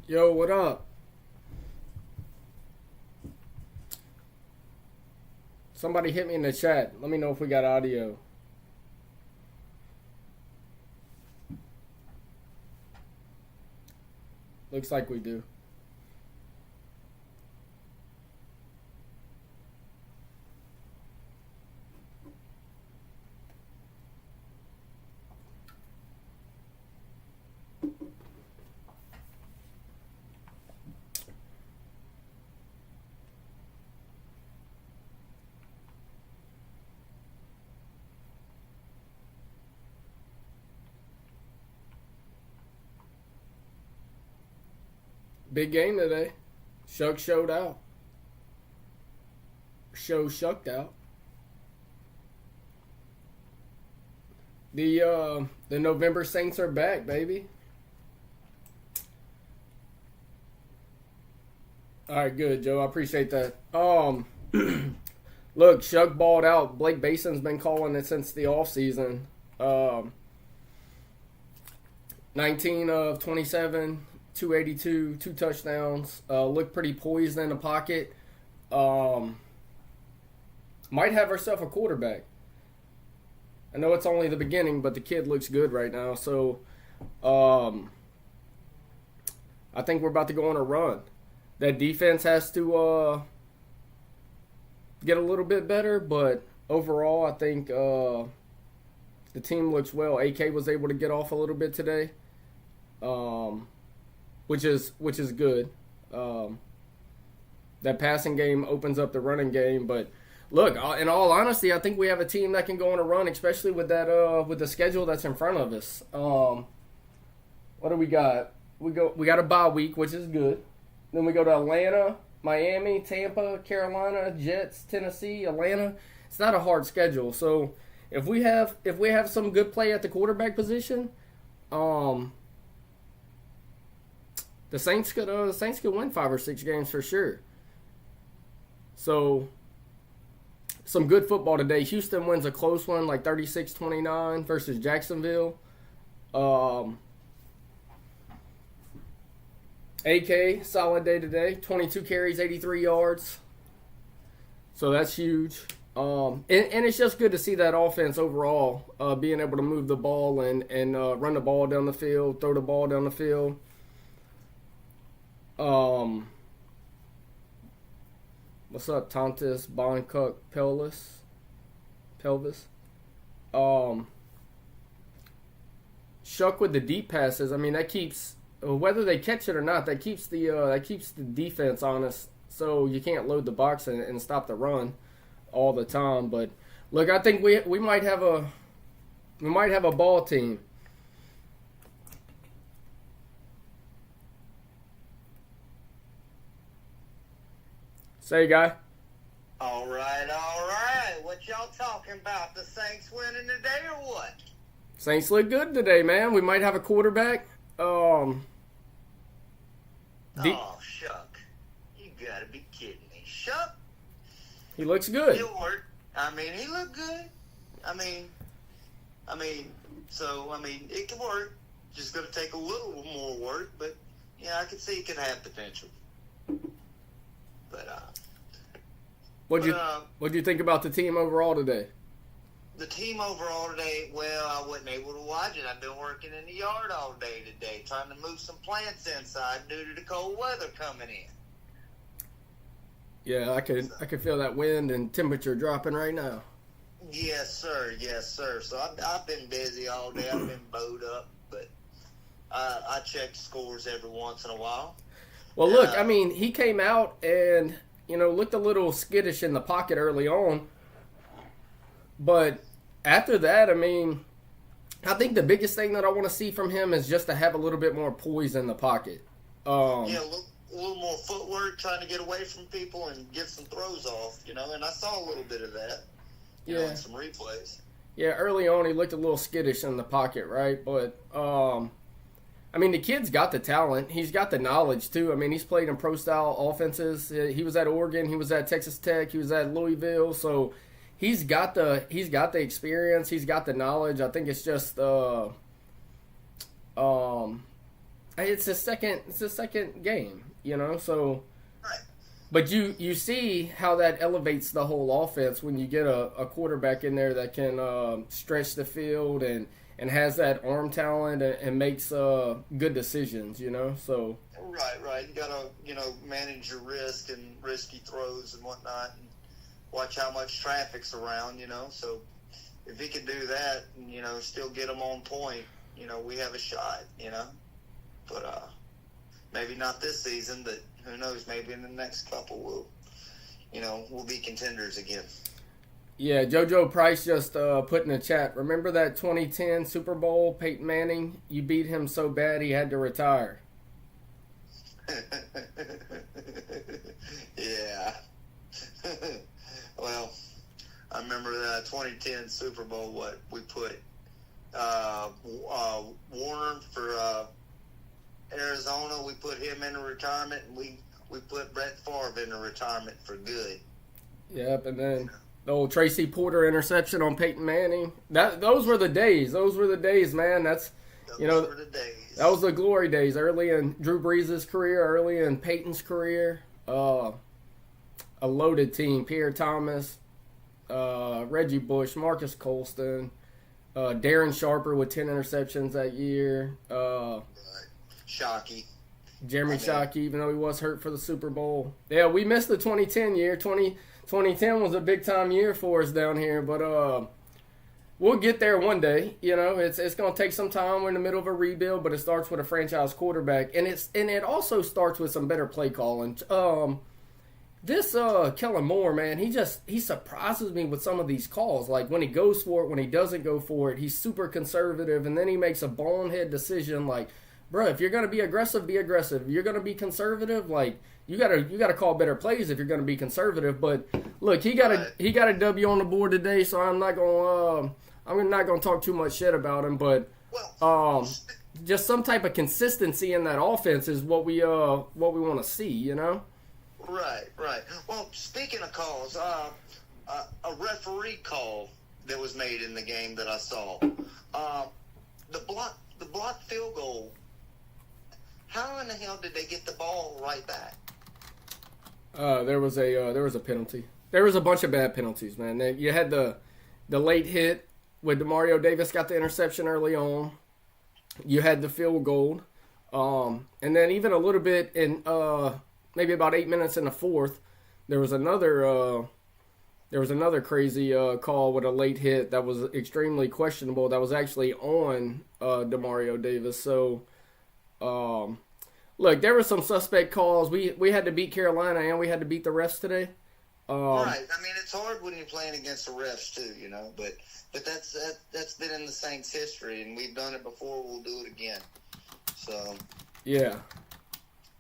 Yo, what up? Somebody hit me in the chat. Let me know if we got audio. Looks like we do. Big game today. Shuck showed out. Show shucked out. The November Saints are back, baby. All right, good, Joe. I appreciate that. Look, Shuck balled out. Blake Bason's been calling it since the offseason. 19 of 27, 282, 2 touchdowns. Looked pretty poised in the pocket. Might have herself a quarterback. I know it's only the beginning, but the kid looks good right now. So I think we're about to go on a run. That defense has to get a little bit better, but overall I think the team looks well. AK was able to get off a little bit today, which is good. That passing game opens up the running game, but look, in all honesty, I think we have a team that can go on a run, especially with that with the schedule that's in front of us. What do we got? We got a bye week, which is good. Then we go to Atlanta, Miami, Tampa, Carolina, Jets, Tennessee, Atlanta. It's not a hard schedule. So if we have some good play at the quarterback position, the Saints could win 5 or 6 games for sure. So some good football today. Houston wins a close one, like 36-29 versus Jacksonville. AK, solid day today. 22 carries, 83 yards. So that's huge. And it's just good to see that offense overall being able to move the ball and run the ball down the field, throw the ball down the field. What's up, Tontis Boncook Pelvis? Um, Shuck with the deep passes. I mean, that keeps whether they catch it or not. That keeps the defense honest. So you can't load the box and stop the run all the time. But look, I think we might have a ball team. Say, guy. All right, all right. What y'all talking about? The Saints winning today or what? Saints look good today, man. We might have a quarterback. Oh, Shuck. You gotta be kidding me. Shuck? He looks good. He'll work. I mean, he looked good. I mean, it can work. Just gonna take a little more work, but yeah, I can see it can have potential. But What'd you think about the team overall today? the team overall today, well, I wasn't able to watch it. I've been working in the yard all day today, trying to move some plants inside due to the cold weather coming in. Yeah, I could feel that wind and temperature dropping right now. Yes, sir. Yes, sir. So I've been busy all day. I've been bowed up, but I check scores every once in a while. Well, look, I mean, he came out and, looked a little skittish in the pocket early on. But after that, I mean, I think the biggest thing that I want to see from him is just to have a little bit more poise in the pocket. Yeah, a little more footwork, trying to get away from people and get some throws off, and I saw a little bit of that, in some replays. Yeah, early on he looked a little skittish in the pocket, right? But, I mean, the kid's got the talent. He's got the knowledge, too. I mean, he's played in pro-style offenses. He was at Oregon. He was at Texas Tech. He was at Louisville. So he's got the experience. He's got the knowledge. I think it's just it's his second game, So, right. But you see how that elevates the whole offense when you get a quarterback in there that can stretch the field and has that arm talent and makes good decisions, So Right. You gotta manage your risk and risky throws and whatnot, and watch how much traffic's around, So if he can do that and still get them on point, we have a shot, But maybe not this season, but who knows? Maybe in the next couple we'll be contenders again. Yeah, JoJo Price just put in the chat. Remember that 2010 Super Bowl, Peyton Manning? You beat him so bad he had to retire. Yeah. Well, I remember that 2010 Super Bowl. What we put Warner for Arizona. We put him into retirement, and we put Brett Favre into retirement for good. Yep, and then the old Tracy Porter interception on Peyton Manning. Those were the days. Those were the days, man. Those were the days. That was the glory days. Early in Drew Brees' career, early in Peyton's career. A loaded team. Pierre Thomas, Reggie Bush, Marcus Colston, Darren Sharper with 10 interceptions that year. Shockey. Jeremy Shockey, even though he was hurt for the Super Bowl. Yeah, we missed the 2010 year. 2010 was a big-time year for us down here, but we'll get there one day. It's going to take some time. We're in the middle of a rebuild, but it starts with a franchise quarterback, and it also starts with some better play calling. This Kellen Moore, man, he surprises me with some of these calls. Like when he goes for it, when he doesn't go for it, he's super conservative, and then he makes a bonehead decision like, bro, if you're gonna be aggressive, be aggressive. If you're gonna be conservative, like you gotta call better plays if you're gonna be conservative. But look, he got a W on the board today, so I'm not gonna talk too much shit about him. But just some type of consistency in that offense is what we want to see, Right. Well, speaking of calls, a referee call that was made in the game that I saw, the block field goal. How in the hell did they get the ball right back? There was a penalty. There was a bunch of bad penalties, man. You had the late hit with Demario Davis got the interception early on. You had the field goal, and then even a little bit in maybe about 8 minutes in the fourth, there was another crazy call with a late hit that was extremely questionable. That was actually on Demario Davis. So, look, there were some suspect calls. We had to beat Carolina and we had to beat the refs today. Right. I mean, it's hard when you're playing against the refs too, you know. But that's been in the Saints' history, and we've done it before. We'll do it again. So. Yeah.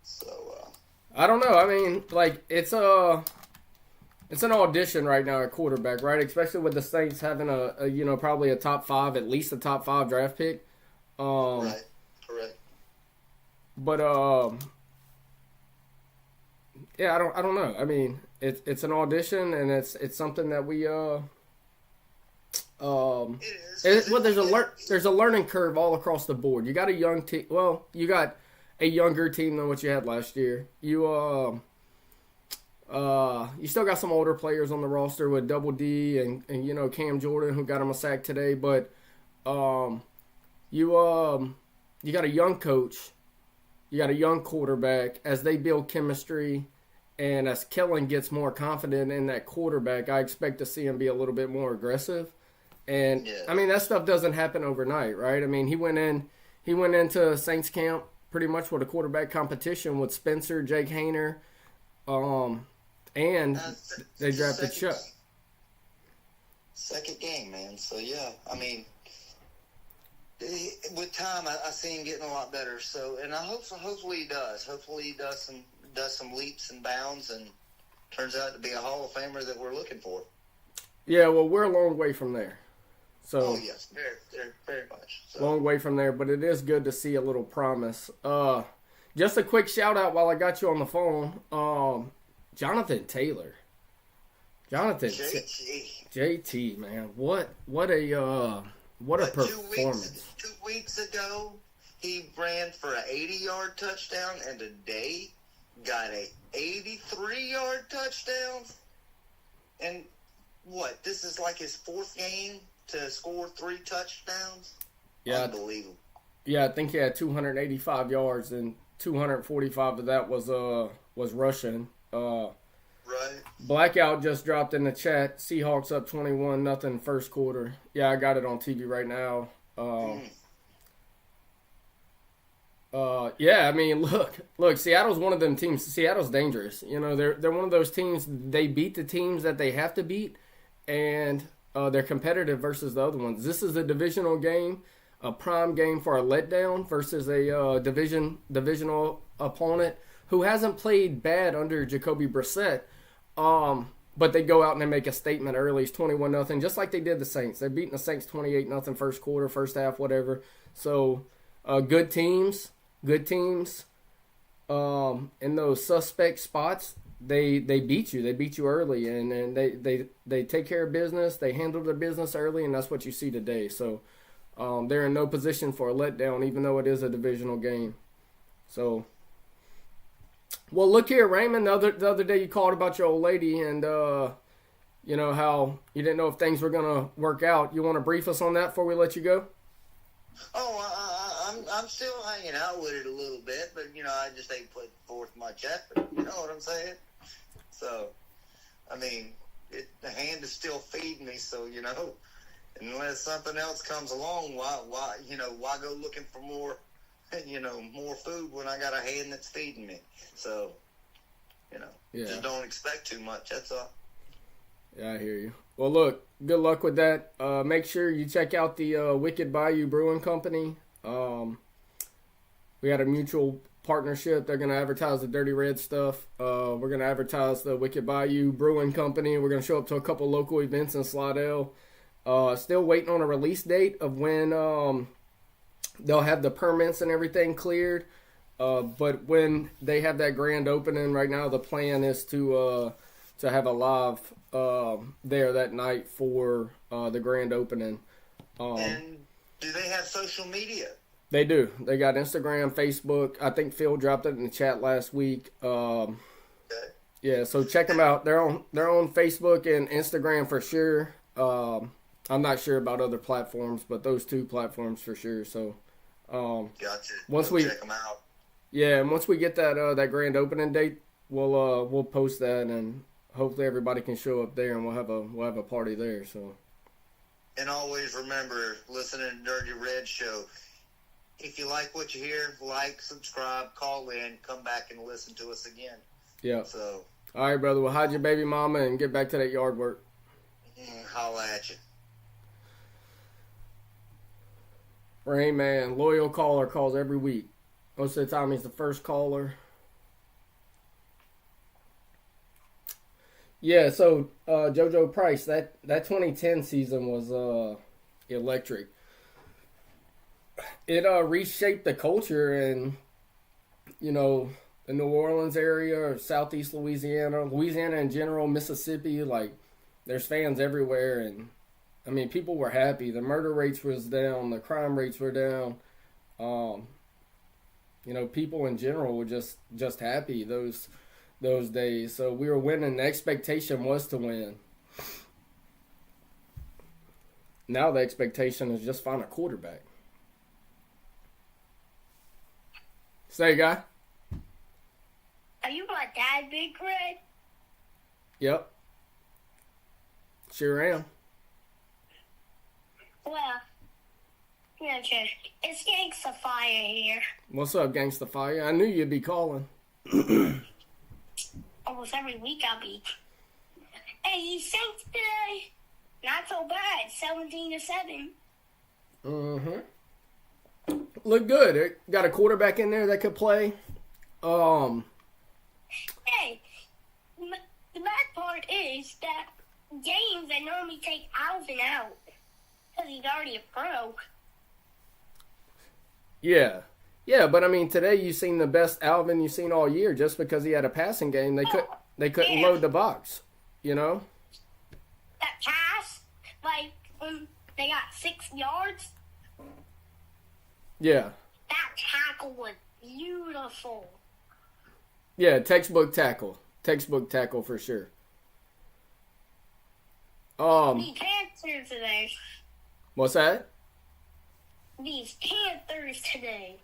So. I don't know. I mean, like it's an audition right now at quarterback, right? Especially with the Saints having a probably a top 5, at least a top 5 draft pick. Right. Correct. But yeah, I don't know. I mean, it's an audition, and it's something that we It is. well, there's a learning curve all across the board. You got a young team. Well, you got a younger team than what you had last year. You still got some older players on the roster with Double D and Cam Jordan, who got him a sack today. But you got a young coach, you got a young quarterback. As they build chemistry, and as Kellen gets more confident in that quarterback, I expect to see him be a little bit more aggressive. And Yeah. I mean, that stuff doesn't happen overnight, right? I mean, he went into Saints camp pretty much with a quarterback competition with Spencer, Jake Hayner, and they drafted Chuck. Second game, man. So yeah, I mean, with time, I see him getting a lot better. So, and hopefully he does. Hopefully he does some leaps and bounds, and turns out to be a Hall of Famer that we're looking for. Yeah, well, we're a long way from there. So, oh yes, very much. So. Long way from there, but it is good to see a little promise. Just a quick shout out while I got you on the phone. Jonathan Taylor. JT, man. What a performance. 2 weeks ago, he ran for an 80-yard touchdown, and today got a 83-yard touchdown. And what? This is like his 4th game to score 3 touchdowns? Yeah. Unbelievable. Yeah, I think he had 285 yards, and 245 of that was rushing. Right. Blackout just dropped in the chat. Seahawks up 21-0 first quarter. Yeah, I got it on TV right now. Yeah, I mean, look. Seattle's one of them teams. Seattle's dangerous. You know, they're one of those teams. They beat the teams that they have to beat, and they're competitive versus the other ones. This is a divisional game, a prime game for a letdown versus a divisional opponent who hasn't played bad under Jacoby Brissett. But they go out and they make a statement early. It's 21-0, just like they did the Saints. They're beating the Saints 28-0 first quarter, first half, whatever. So, good teams. In those suspect spots, they beat you. They beat you early, and they take care of business. They handle their business early, and that's what you see today. So, they're in no position for a letdown, even though it is a divisional game. So. Well, look here, Raymond. The other day you called about your old lady, and how you didn't know if things were gonna work out. You want to brief us on that before we let you go? Oh, I'm still hanging out with it a little bit, but I just ain't put forth much effort. You know what I'm saying? So, I mean, the hand is still feeding me. So unless something else comes along, why go looking for more? More food when I got a hand that's feeding me. So, just don't expect too much. That's all. Yeah, I hear you. Well, look, good luck with that. Make sure you check out the Wicked Bayou Brewing Company. We had a mutual partnership. They're going to advertise the Dirty Red stuff. We're going to advertise the Wicked Bayou Brewing Company. We're going to show up to a couple local events in Slidell. Still waiting on a release date of when they'll have the permits and everything cleared. But when they have that grand opening, right now the plan is to have a live there that night for the grand opening. And do they have social media? They do. They got Instagram, Facebook. I think Phil dropped it in the chat last week. Okay. Yeah, so check them out. They're on Facebook and Instagram for sure. I'm not sure about other platforms, but those 2 platforms for sure. So, gotcha. Check them out. Yeah, and once we get that grand opening date, we'll post that, and hopefully everybody can show up there and we'll have a party there. So. And always remember, listening to Dirty Red Show. If you like what you hear, like, subscribe, call in, come back and listen to us again. Yeah. So. All right, brother. Well, hide your baby mama and get back to that yard work. Holla at you. Rain Man, loyal caller, calls every week. Most of the time he's the first caller. Yeah, so JoJo Price, that 2010 season was electric. It reshaped the culture in, the New Orleans area or Southeast Louisiana in general, Mississippi. Like, there's fans everywhere, and I mean, people were happy. The murder rates was down, the crime rates were down. People in general were just happy those days. So we were winning. The expectation was to win. Now the expectation is just find a quarterback. Say, guy. Are you my dad, Big Red? Yep. Sure am. Well, it's Gangsta Fire here. What's up, Gangsta Fire? I knew you'd be calling. Almost every week I'll be. Hey, you Saints today? Not so bad. 17-7. Mm-hmm. Look good. They got a quarterback in there that could play. Hey, the bad part is that games that normally take Alvin out because he's already a pro. Yeah. Yeah, but I mean, today you've seen the best Alvin you've seen all year. Just because he had a passing game, they couldn't load the box, That pass, like, when they got 6 yards. Yeah. That tackle was beautiful. Yeah, textbook tackle. Textbook tackle for sure. The Panthers today. What's that? These Panthers today.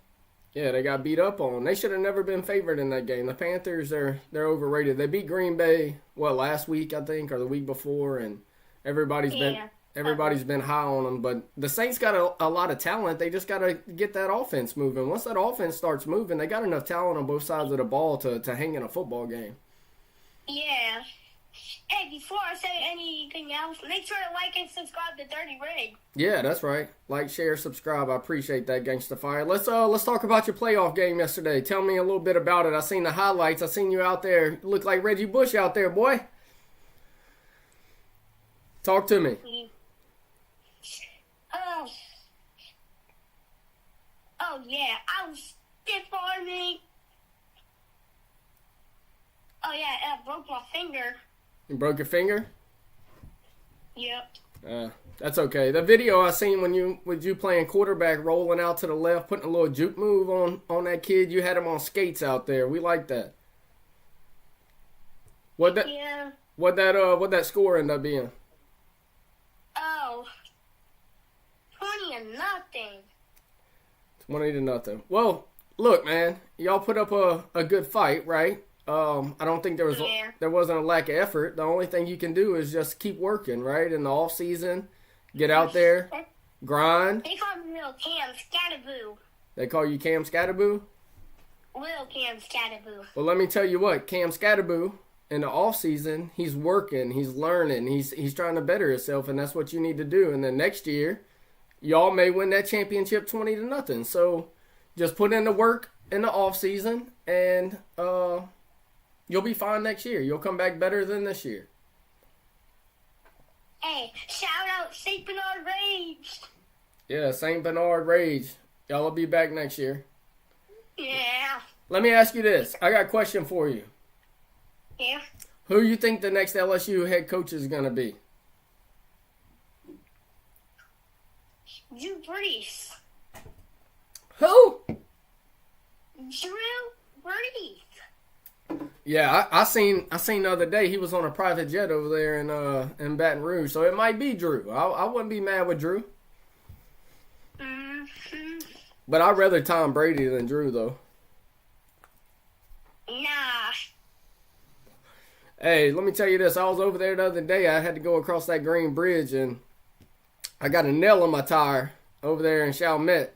Yeah, they got beat up on. They should have never been favored in that game. The Panthers, they're overrated. They beat Green Bay, last week, I think, or the week before, and everybody's been high on them. But the Saints got a lot of talent. They just got to get that offense moving. Once that offense starts moving, they got enough talent on both sides of the ball to hang in a football game. Yeah. Hey, before I say anything else, make sure to like and subscribe to Dirty Red. Yeah, that's right. Like, share, subscribe. I appreciate that, Gangsta Fire. Let's talk about your playoff game yesterday. Tell me a little bit about it. I seen the highlights. I seen you out there. You look like Reggie Bush out there, boy. Talk to me. Oh yeah, I was stiff arming. Oh yeah, I broke my finger. You broke your finger? Yep. That's okay. The video I seen when you playing quarterback, rolling out to the left, putting a little juke move on that kid, you had him on skates out there. We like that. What that score end up being? Oh, 20-0. 20-0. Well, look, man, y'all put up a good fight, right? I don't think there wasn't a lack of effort. The only thing you can do is just keep working, right? In the off season, get out there, grind. They call me Little Cam Scatterboo. They call you Cam Scatterboo? Little Cam Scatterboo. Well, let me tell you what, Cam Scatterboo, in the off season, he's working, he's learning, he's trying to better himself, and that's what you need to do. And then next year, y'all may win that championship 20-0. So just put in the work in the off season, and you'll be fine next year. You'll come back better than this year. Hey, shout out St. Bernard Rage. Yeah, St. Bernard Rage. Y'all will be back next year. Yeah. Let me ask you this. I got a question for you. Yeah. Who you think the next LSU head coach is going to be? Drew Brees. Who? Drew Brees. Yeah, I seen the other day he was on a private jet over there in Baton Rouge, so it might be Drew. I wouldn't be mad with Drew. Mm-hmm. But I'd rather Tom Brady than Drew, though. Nah. Hey, let me tell you this. I was over there the other day. I had to go across that green bridge, and I got a nail in my tire over there in Chalmette.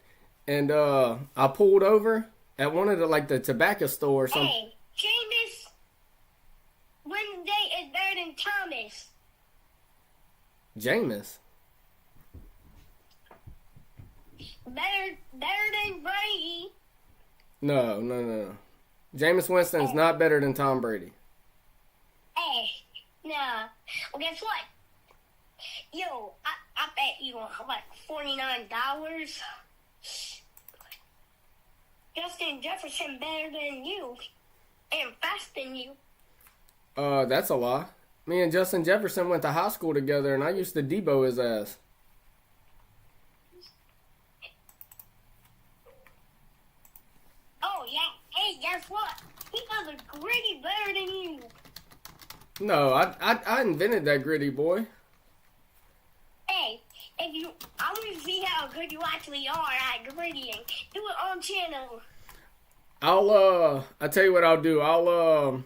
And I pulled over at one of the tobacco store or something. Hey, Jameis Wednesday is better than Thomas. Jameis? Better than Brady. No. Jameis Winston is not better than Tom Brady. Hey, nah. Well, guess what? Yo, I bet you like $49. Justin Jefferson better than you and faster than you. That's a lie. Me and Justin Jefferson went to high school together, and I used to Debo his ass. Oh, yeah. Hey, guess what? He does a gritty better than you. No, I invented that gritty, boy. Hey, I want to see how good you actually are at grittying. Do it on channel. I tell you what I'll do. I'll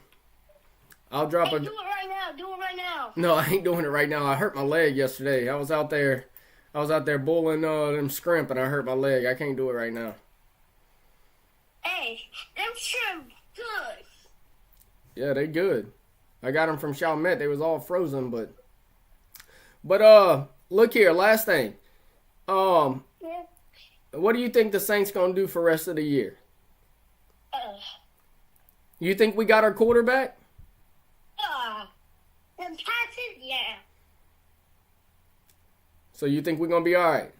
drop Hey, do it right now. Do it right now. No, I ain't doing it right now. I hurt my leg yesterday. I was out there bowling them scrimp, and I hurt my leg. I can't do it right now. Hey, them shrimp good. Yeah, they good. I got them from Chalmette. They was all frozen, but look here. Last thing. Yeah. What do you think the Saints gonna do for the rest of the year? You think we got our quarterback? Them passes, yeah. So you think we're gonna be all right?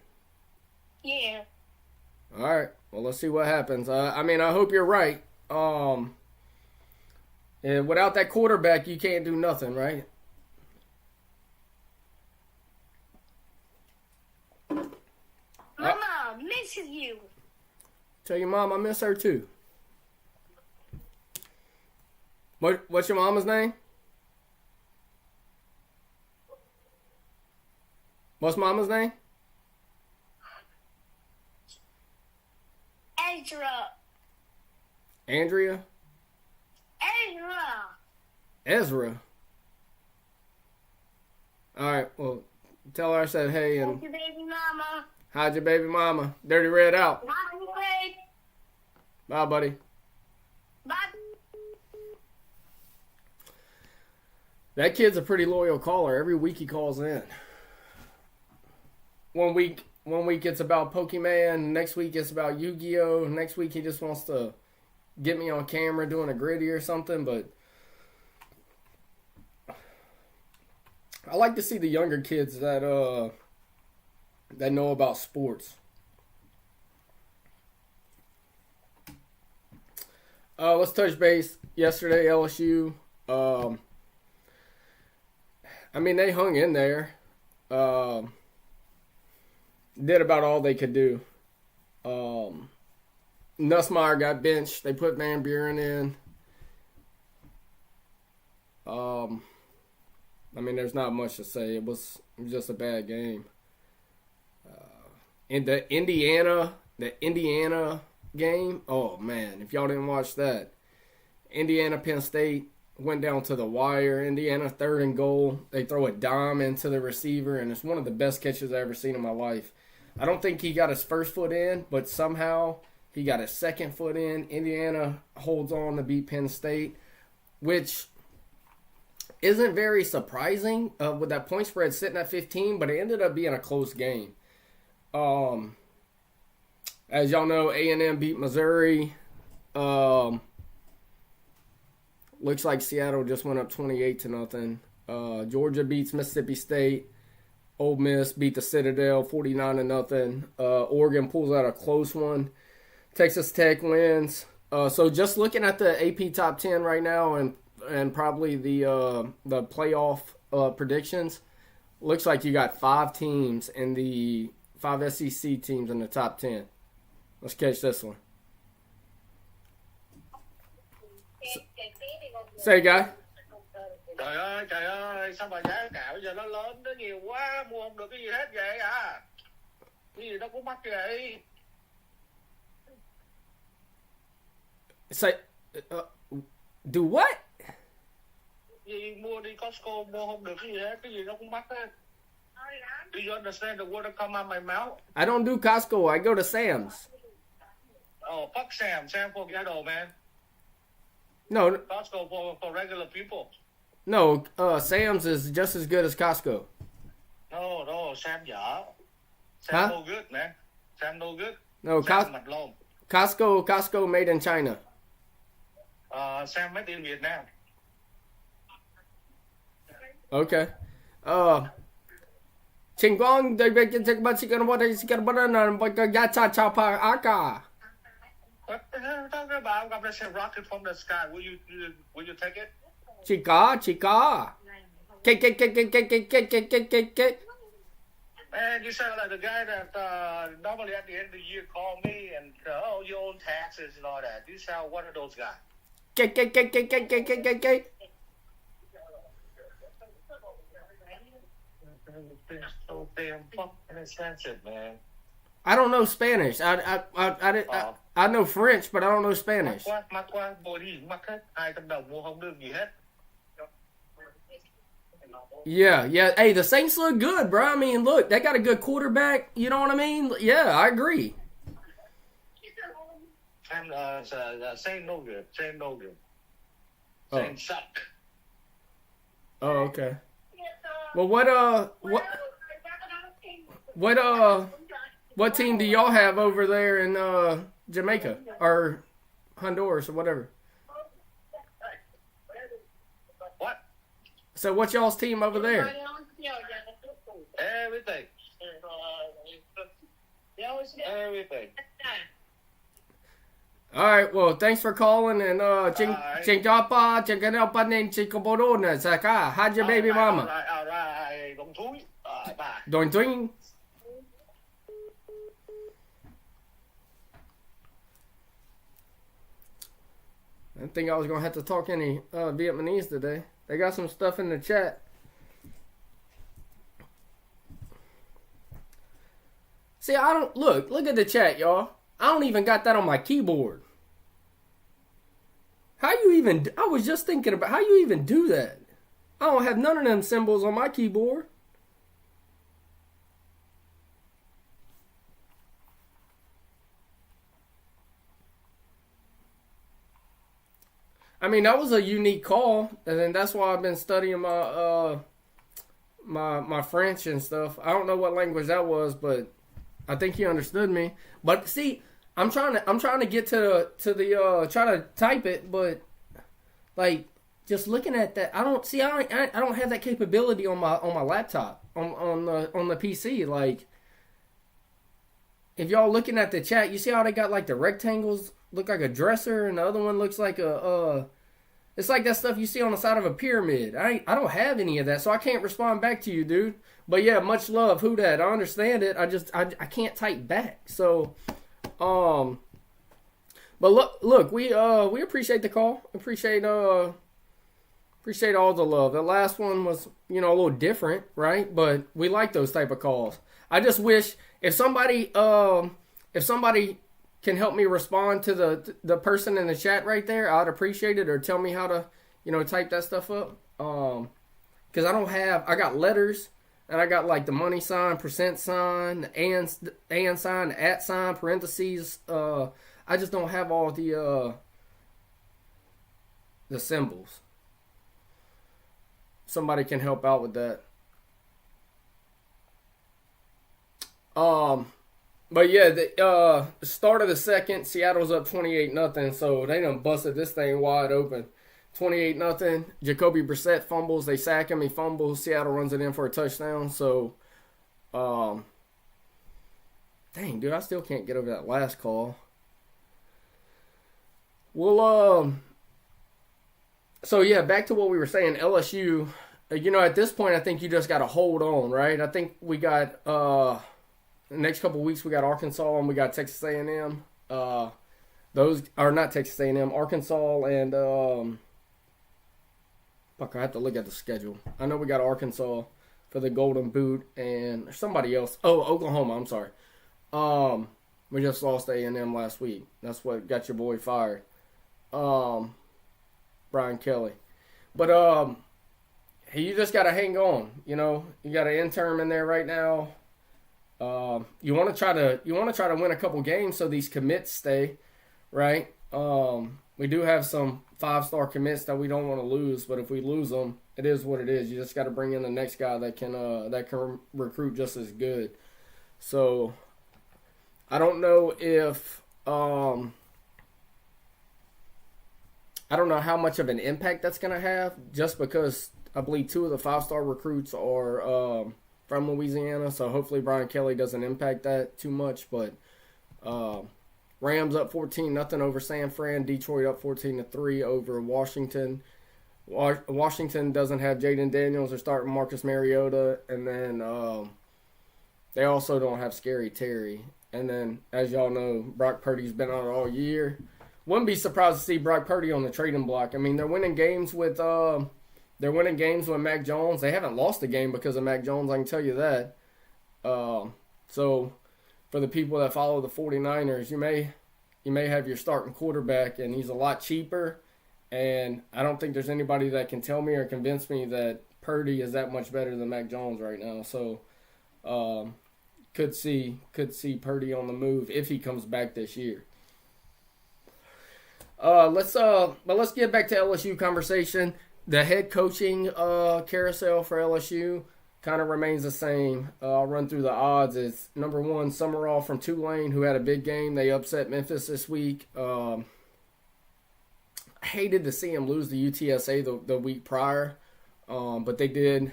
Yeah. All right. Well, let's see what happens. I mean, I hope you're right. And without that quarterback, you can't do nothing, right? Mama misses you. Tell your mom I miss her too. What's your mama's name? What's mama's name? Ezra. Andrea? Ezra? Alright, well, tell her I said hey and How's your baby mama? how'd your baby mama? Dirty Red out. Bye. Bye, buddy. Bye. That kid's a pretty loyal caller. Every week he calls in. One week it's about Pokemon. Next week it's about Yu-Gi-Oh. Next week he just wants to get me on camera doing a gritty or something. But I like to see the younger kids that know about sports. Let's touch base. Yesterday, LSU. I mean, they hung in there. Did about all they could do. Nussmeier got benched. They put Van Buren in. I mean, there's not much to say. It was just a bad game. In the Indiana game, oh man, if y'all didn't watch that, Indiana Penn State went down to the wire. Indiana 3rd and goal. They throw a dime into the receiver, and it's one of the best catches I've ever seen in my life. I don't think he got his first foot in, but somehow he got his second foot in. Indiana holds on to beat Penn State, which isn't very surprising with that point spread sitting at 15, but it ended up being a close game. As y'all know, A&M beat Missouri. Looks like Seattle just went up 28-0. Georgia beats Mississippi State. Ole Miss beat the Citadel 49-0. Oregon pulls out a close one. Texas Tech wins. So just looking at the AP top 10 right now and probably the playoff predictions, looks like you got 5 teams in the 5 SEC teams in the top 10. Let's catch this one. Say, guy. Trời ơi, sao mà giá gạo giờ nó lớn, nó nhiều quá, mua không được cái gì hết vậy à? Cái gì nó cũng mắc vậy? Say, do what? gì mua đi Costco mua không được cái gì hết, cái gì nó cũng mắc hết. Do you understand the word that come out my mouth? I don't do Costco. I go to Sam's. Oh, fuck Sam. Sam for ghetto, man. No, Costco for regular people. no. Sam's is just as good as Costco. No, Sam dở. Sam Hả? no good, man. Sam no good. No, Sam mặt lồn. Costco made in China. Sam made in Việt Nam. Okay. Ching Guang, they make it take but chicken water, chicken banana, and like a yacha chapa aka. What the hell are you talking about? I'm gonna say rocket from the sky. Will you take it? Chica. K. Man, you sound like the guy that normally at the end of the year call me and you own taxes and all that. You sound one of those guys. K. It's so damn fucking expensive, man. I don't know Spanish. I know French, but I don't know Spanish. Mắc quá, bồi đi, mắc hết. 200 đồng mua không được gì hết. Yeah. Hey, the Saints look good, bro. I mean, look, they got a good quarterback. You know what I mean? Yeah, I agree. And saying no good. Saying no good. Oh. Saying suck. Oh, okay. Well, what team do y'all have over there in Jamaica or Honduras or whatever? What? So what's y'all's team over there? Everything. Everything. All right. Well, thanks for calling and ching chapa ching pa nen ching koborona saka. How's your baby mama? All right. Don't thúi. Bye. Doing doing. I didn't think I was gonna have to talk any Vietnamese today. They got some stuff in the chat. See, I don't look at the chat, y'all. I don't even got that on my keyboard. I was just thinking about how you even do that. I don't have none of them symbols on my keyboard. I mean, that was a unique call, and then that's why I've been studying my my French and stuff. I don't know what language that was, but I think he understood me. But see, I'm trying to get to the try to type it, but like just looking at that, I don't have that capability on my laptop on the PC. Like, if y'all looking at the chat, you see how they got like the rectangles look like a dresser, and the other one looks like it's like that stuff you see on the side of a pyramid. I don't have any of that, so I can't respond back to you, dude. But yeah, much love. Who dat? I understand it. I can't type back. So, but look, we appreciate the call. Appreciate all the love. The last one was, a little different, right? But we like those type of calls. I just wish if somebody can help me respond to the person in the chat right there, I'd appreciate it, or tell me how to, type that stuff up. Because I got letters, and I got like the money sign, percent sign, the and sign, the at sign, parentheses. I just don't have all the symbols. Somebody can help out with that. But yeah, the start of the second, Seattle's up 28-0, so they done busted this thing wide open. 28-0. Jacoby Brissett fumbles, they sack him, he fumbles, Seattle runs it in for a touchdown. So, dang, dude, I still can't get over that last call. Well, so yeah, back to what we were saying, LSU. At this point, I think you just got to hold on, right? I think we got the next couple of weeks we got Arkansas and we got Texas A&M. Those are not Texas A&M, Arkansas and I have to look at the schedule. I know we got Arkansas for the Golden Boot and somebody else. Oh, Oklahoma. I'm sorry. We just lost A&M last week. That's what got your boy fired. Brian Kelly. But you just got to hang on. You know, you got an interim in there right now. You want to try to win a couple games so these commits stay, right? We do have some 5-star commits that we don't want to lose, but if we lose them, it is what it is. You just got to bring in the next guy that can recruit just as good. So I don't know if I don't know how much of an impact that's going to have, just because I believe 2 of the 5-star recruits are from Louisiana, so hopefully Brian Kelly doesn't impact that too much. But Rams up 14-0 over San Fran. Detroit up 14-3 over Washington. Washington doesn't have Jaden Daniels. They're starting Marcus Mariota, and then they also don't have Scary Terry. And then, as y'all know, Brock Purdy's been out all year. Wouldn't be surprised to see Brock Purdy on the trading block. I mean, they're winning games with Mac Jones. They haven't lost a game because of Mac Jones, I can tell you that. So for the people that follow the 49ers, you may have your starting quarterback, and he's a lot cheaper. And I don't think there's anybody that can tell me or convince me that Purdy is that much better than Mac Jones right now. So could see Purdy on the move if he comes back this year. But let's get back to LSU conversation. The head coaching carousel for LSU kind of remains the same. I'll run through the odds. It's number 1, Summerall from Tulane, who had a big game. They upset Memphis this week. I hated to see him lose to UTSA the week prior, but they did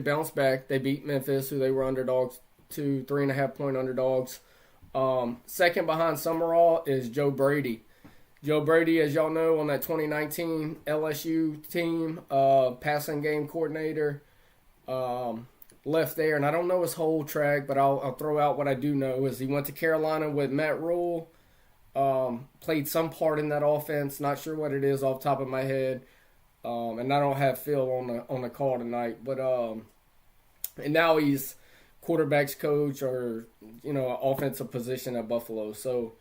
bounce back. They beat Memphis, who they were underdogs to 3.5-point underdogs. Second behind Summerall is Joe Brady. Joe Brady, as y'all know, on that 2019 LSU team, passing game coordinator, left there. And I don't know his whole track, but I'll throw out what I do know is he went to Carolina with Matt Rule, played some part in that offense. Not sure what it is off the top of my head. And I don't have Phil on the call tonight. But and now he's quarterback's coach or, offensive position at Buffalo. So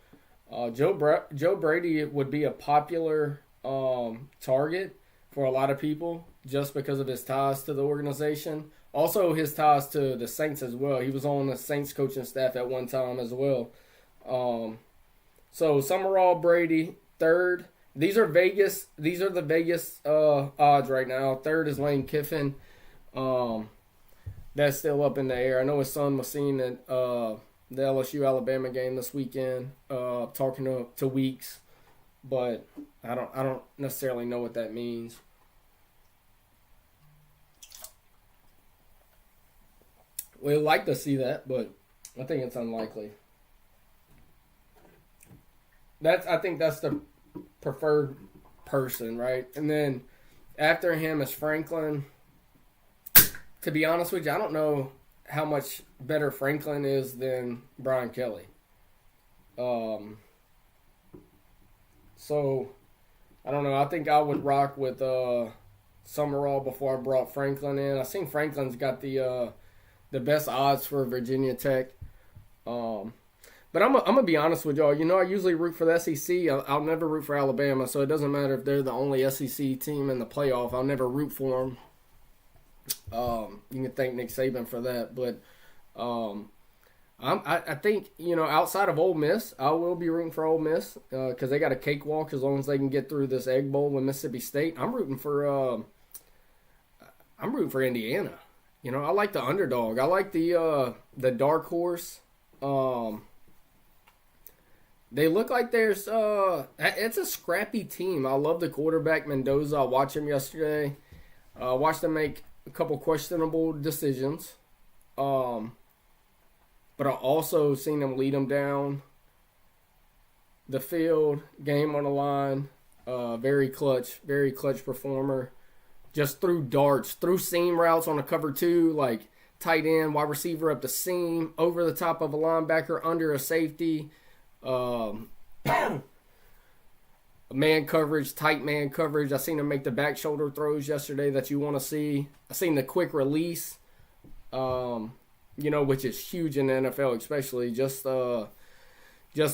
Joe Brady would be a popular target for a lot of people just because of his ties to the organization. Also, his ties to the Saints as well. He was on the Saints coaching staff at one time as well. So Summerall, Brady, third. These are Vegas. These are the Vegas odds right now. Third is Lane Kiffin. That's still up in the air. I know his son was seen at the LSU Alabama game this weekend, talking to Weeks, but I don't necessarily know what that means. We'd like to see that, but I think it's unlikely. I think that's the preferred person, right? And then after him is Franklin. To be honest with you, I don't know how much better Franklin is than Brian Kelly. So I don't know. I think I would rock with Summerall before I brought Franklin in. I think Franklin's got the best odds for Virginia Tech. But I'm gonna be honest with y'all. I usually root for the SEC. I'll never root for Alabama, so it doesn't matter if they're the only SEC team in the playoff. I'll never root for them. You can thank Nick Saban for that, but I think outside of Ole Miss, I will be rooting for Ole Miss because they got a cakewalk as long as they can get through this Egg Bowl with Mississippi State. I'm rooting for Indiana. I like the underdog. I like the dark horse. They look like it's a scrappy team. I love the quarterback Mendoza. I watched him yesterday. Watched him make a couple questionable decisions. But I also seen him lead them down the field, game on the line. Very clutch performer. Just threw darts, threw seam routes on a cover 2, like tight end, wide receiver up the seam, over the top of a linebacker, under a safety. Man coverage, tight man coverage. I seen him make the back shoulder throws yesterday that you want to see. I seen the quick release, which is huge in the NFL, especially just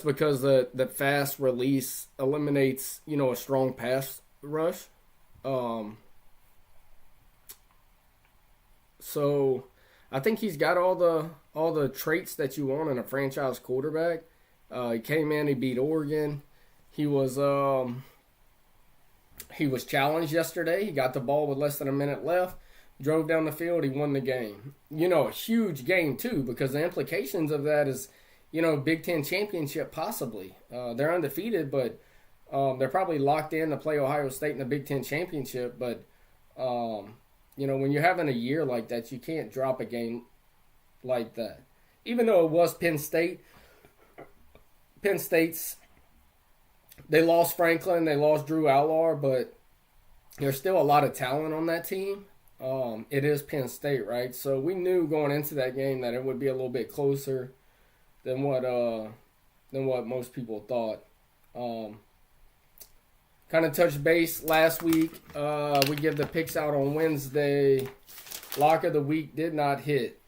because the fast release eliminates, a strong pass rush. So I think he's got all the traits that you want in a franchise quarterback. He came in, he beat Oregon. He was challenged yesterday. He got the ball with less than a minute left, drove down the field, he won the game. A huge game too, because the implications of that is, Big Ten championship possibly. They're undefeated, but they're probably locked in to play Ohio State in the Big Ten championship. But when you're having a year like that, you can't drop a game like that. Even though it was Penn State's, they lost Franklin, they lost Drew Allar, but there's still a lot of talent on that team. It is Penn State, right? So we knew going into that game that it would be a little bit closer than what most people thought. Kind of touched base last week. We give the picks out on Wednesday. Lock of the week did not hit,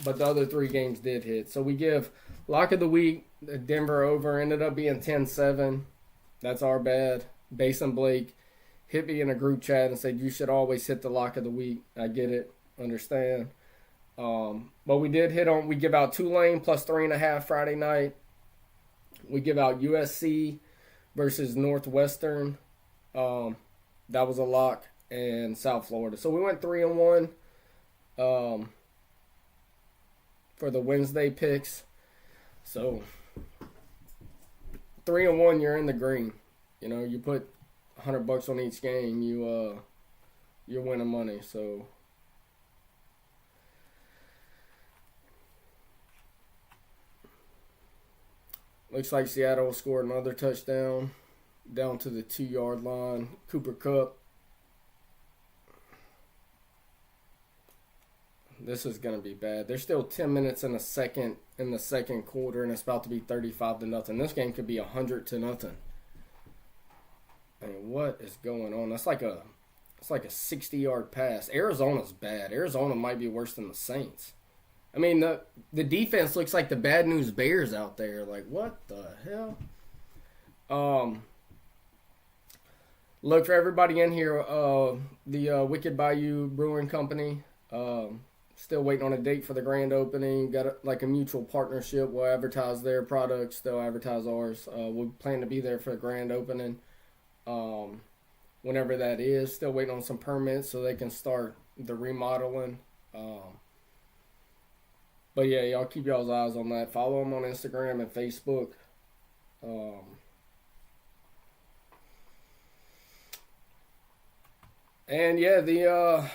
but the other 3 games did hit. So we give lock of the week, the Denver over, ended up being 10-7. That's our bad. Basin Blake hit me in a group chat and said, you should always hit the lock of the week. I get it. Understand. But we did we give out Tulane plus 3.5 Friday night. We give out USC versus Northwestern. That was a lock, and South Florida. So we went 3-1 for the Wednesday picks. So 3-1, you're in the green. You put $100 on each game, you're winning money. So looks like Seattle scored another touchdown down to the 2-yard line. Cooper Kupp. This is going to be bad. There's still 10 minutes in the second quarter, and it's about to be 35-0. This game could be 100-0. I mean, what is going on? It's like a 60-yard pass. Arizona's bad. Arizona might be worse than the Saints. I mean, the defense looks like the Bad News Bears out there. Like, what the hell? Look for everybody in here. The Wicked Bayou Brewing Company. Still waiting on a date for the grand opening. Got a mutual partnership. We'll advertise their products. They'll advertise ours. We plan to be there for the grand opening. Whenever that is. Still waiting on some permits so they can start the remodeling. But yeah, y'all keep y'all's eyes on that. Follow them on Instagram and Facebook. And yeah,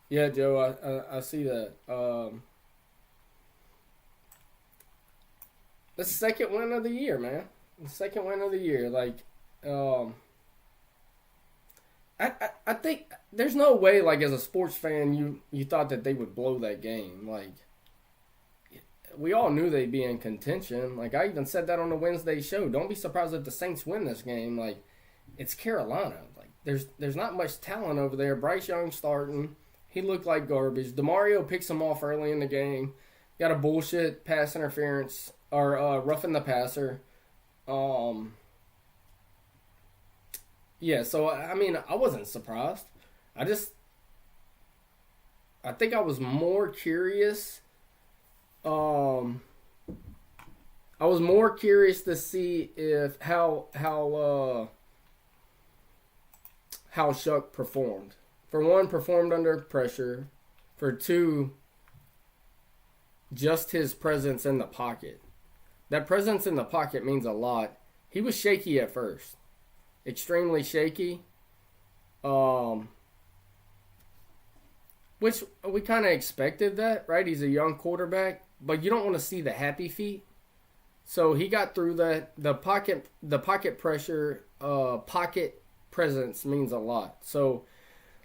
yeah, Joe, I see that. The second win of the year, man. The second win of the year. Like, I think there's no way, like, as a sports fan, you thought that they would blow that game. Like, we all knew they'd be in contention. Like, I even said that on the Wednesday show. Don't be surprised if the Saints win this game. Like, it's Carolina. Like, there's not much talent over there. Bryce Young starting. He looked like garbage. DeMario picks him off early in the game. Got a bullshit pass interference, or roughing the passer. Yeah, so, I mean, I wasn't surprised. I think I was more curious. I was more curious to see if how Shuck performed. For one, performed under pressure. For two, just his presence in the pocket. That presence in the pocket means a lot. He was shaky at first. Extremely shaky. Which we kind of expected that, right? He's a young quarterback, but you don't want to see the happy feet. So he got through that. The pocket pressure, pocket presence means a lot. So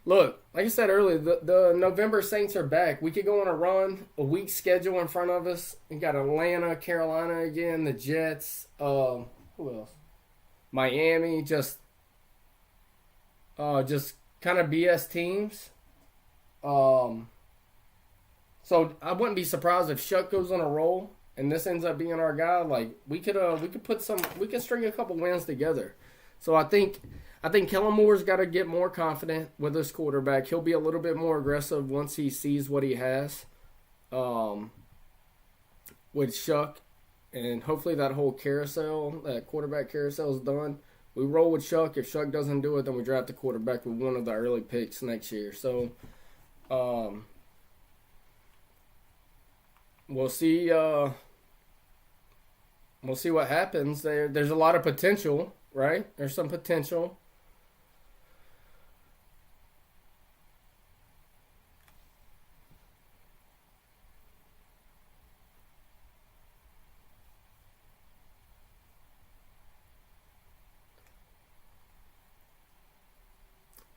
look, like I said earlier, the November Saints are back. We could go on a run, a week schedule in front of us. We got Atlanta, Carolina again, the Jets. Who else? Miami, just kind of BS teams. So I wouldn't be surprised if Shuck goes on a roll and this ends up being our guy. Like we could string a couple wins together. So I think Kellen Moore's got to get more confident with his quarterback. He'll be a little bit more aggressive once he sees what he has with Shuck. And hopefully that whole carousel, that quarterback carousel is done. We roll with Shuck. If Shuck doesn't do it, then we draft the quarterback with one of the early picks next year. So we'll see. We'll see what happens. There's a lot of potential, right? There's some potential.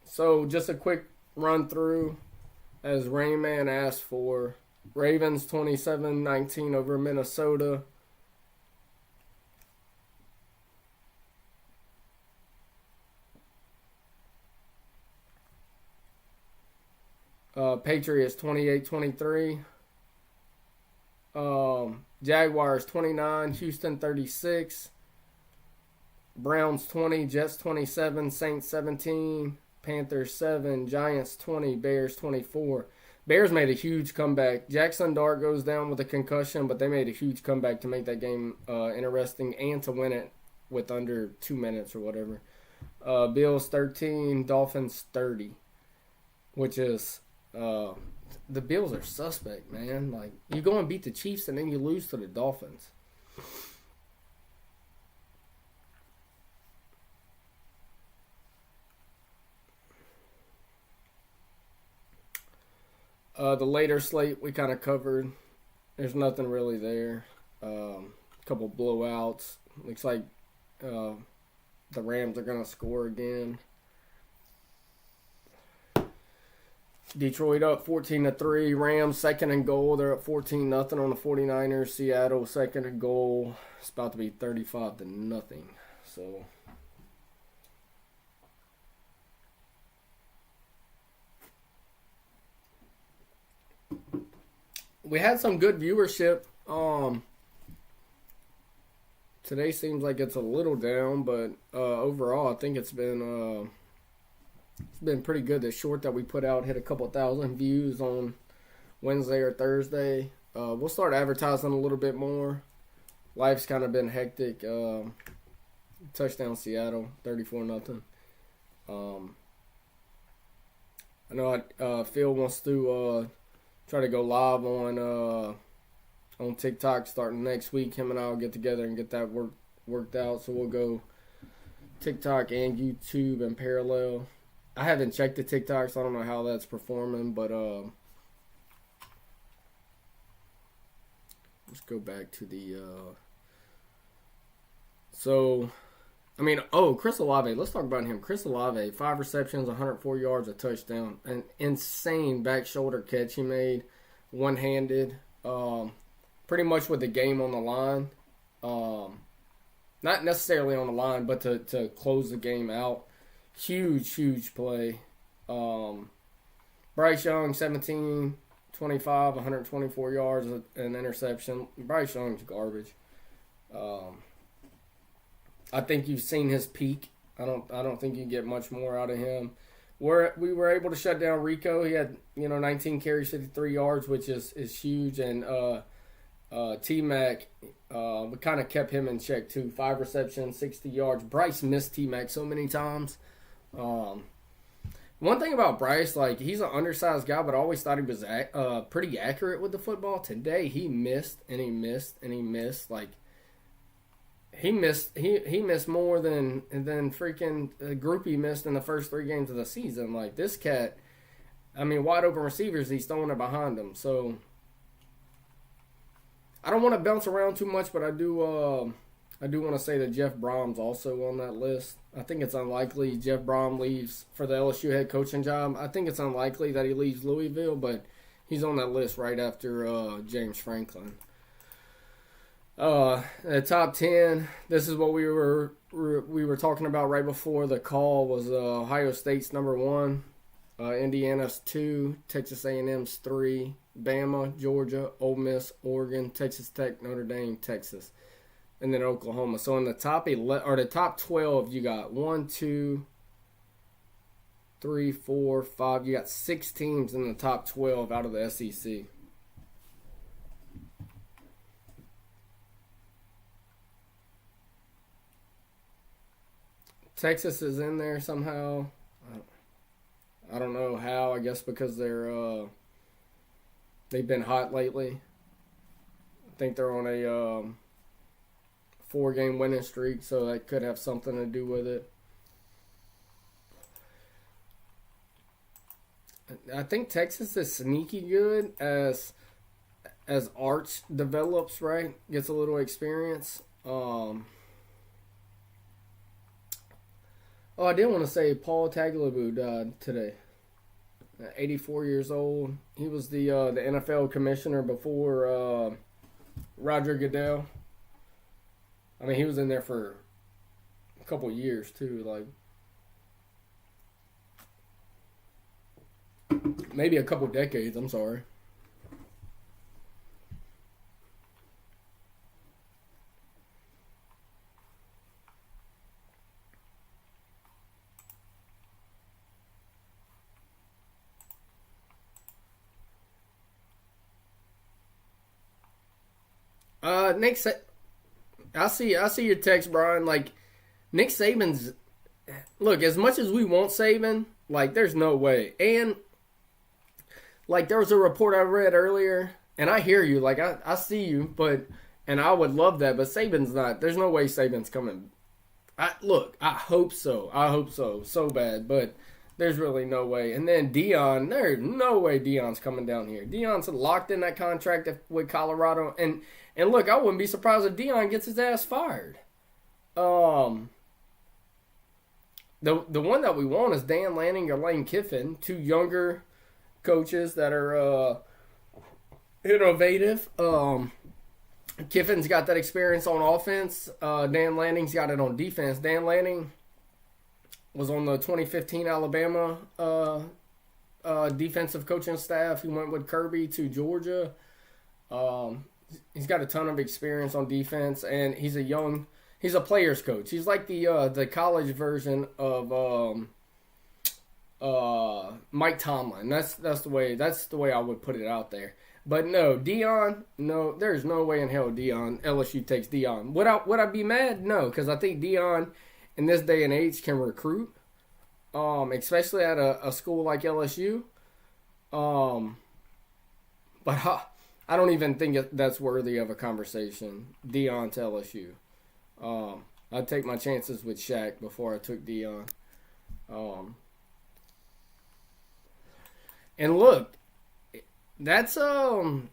So just a quick run through, as Rainman asked for. Ravens 27-19 over Minnesota. Patriots 28-23. Jaguars 29, Houston 36. Browns 20, Jets 27, Saints 17, Panthers 7, Giants 20, Bears 24. Bears made a huge comeback. Jackson Dart goes down with a concussion, but they made a huge comeback to make that game interesting and to win it with under 2 minutes or whatever. Bills 13, Dolphins 30, which is the Bills are suspect, man. Like, you go and beat the Chiefs and then you lose to the Dolphins. The later slate we kind of covered. There's nothing really there. A couple blowouts. Looks like the Rams are going to score again. Detroit up 14-3. Rams second and goal. They're up 14-0 on the 49ers. Seattle second and goal. It's about to be 35-0. So we had some good viewership. Today seems like it's a little down, but overall I think it's been pretty good. The short that we put out hit a couple thousand views on Wednesday or Thursday. We'll start advertising a little bit more. Life's kind of been hectic. Touchdown Seattle, 34-0. I know Phil wants to try to go live on TikTok starting next week. Him and I will get together and get that worked out. So we'll go TikTok and YouTube in parallel. I haven't checked the TikTok, so I don't know how that's performing, but let's go back to the Chris Olave. Let's talk about him. Chris Olave, 5 receptions, 104 yards, a touchdown. An insane back shoulder catch he made, one-handed, pretty much with the game on the line. Not necessarily on the line, but to close the game out. Huge play. Bryce Young, 17, 25, 124 yards, an interception. Bryce Young's garbage. I think you've seen his peak. I don't think you can get much more out of him. We were able to shut down Rico. He had 19 carries, 53 yards, which is huge. And T-Mac, we kind of kept him in check too. 5 receptions, 60 yards. Bryce missed T-Mac so many times. One thing about Bryce, like, he's an undersized guy, but I always thought he was pretty accurate with the football. Today he missed and he missed and he missed. Like, he missed more than freaking Groupie missed in the first 3 games of the season. Like, this cat, wide open receivers, he's throwing it behind him. So I don't want to bounce around too much, but I do want to say that Jeff Brom's also on that list. I think it's unlikely Jeff Brom leaves for the LSU head coaching job. I think it's unlikely that he leaves Louisville, but he's on that list right after James Franklin. The top 10, this is what we were talking about right before the call, was Ohio State's number 1, Indiana's 2, Texas A&M's 3, Bama, Georgia, Ole Miss, Oregon, Texas Tech, Notre Dame, Texas. and then Oklahoma. So in the top 11 or the top 12, you got 1, 2, 3, 4, 5. You got 6 teams in the top 12 out of the SEC. Texas is in there somehow. I don't know how. I guess because they've been hot lately. I think they're on a 4-game winning streak, so that could have something to do with it. I think Texas is sneaky good as Arch develops, right? Gets a little experience. I did want to say Paul Tagliabue died today. 84 years old. He was the NFL commissioner before Roger Goodell. I mean, he was in there for a couple years too, like maybe a couple decades. I'm sorry. Nick, I see your text, Brian. Like, Nick Saban's, look, as much as we want Saban, like, there's no way. And, like, there was a report I read earlier, and I hear you. Like, I see you, and I would love that, but Saban's not. There's no way Saban's coming. Look, I hope so. So bad, but there's really no way. And then Deion, there's no way Deion's coming down here. Deion's locked in that contract with Colorado, and look, I wouldn't be surprised if Deion gets his ass fired. The one that we want is Dan Lanning or Lane Kiffin, 2 younger coaches that are innovative. Kiffin's got that experience on offense. Dan Lanning's got it on defense. Dan Lanning was on the 2015 Alabama defensive coaching staff. He went with Kirby to Georgia. He's got a ton of experience on defense, and he's a player's coach. He's like the college version of Mike Tomlin. That's the way I would put it out there. But no, Deion, no, there's no way in hell LSU takes Deion. Would I be mad? No, because I think Deion in this day and age can recruit, especially at a school like LSU. But I don't even think that's worthy of a conversation. Deion to LSU. I'd take my chances with Shaq before I took Deion. And look, that's Deion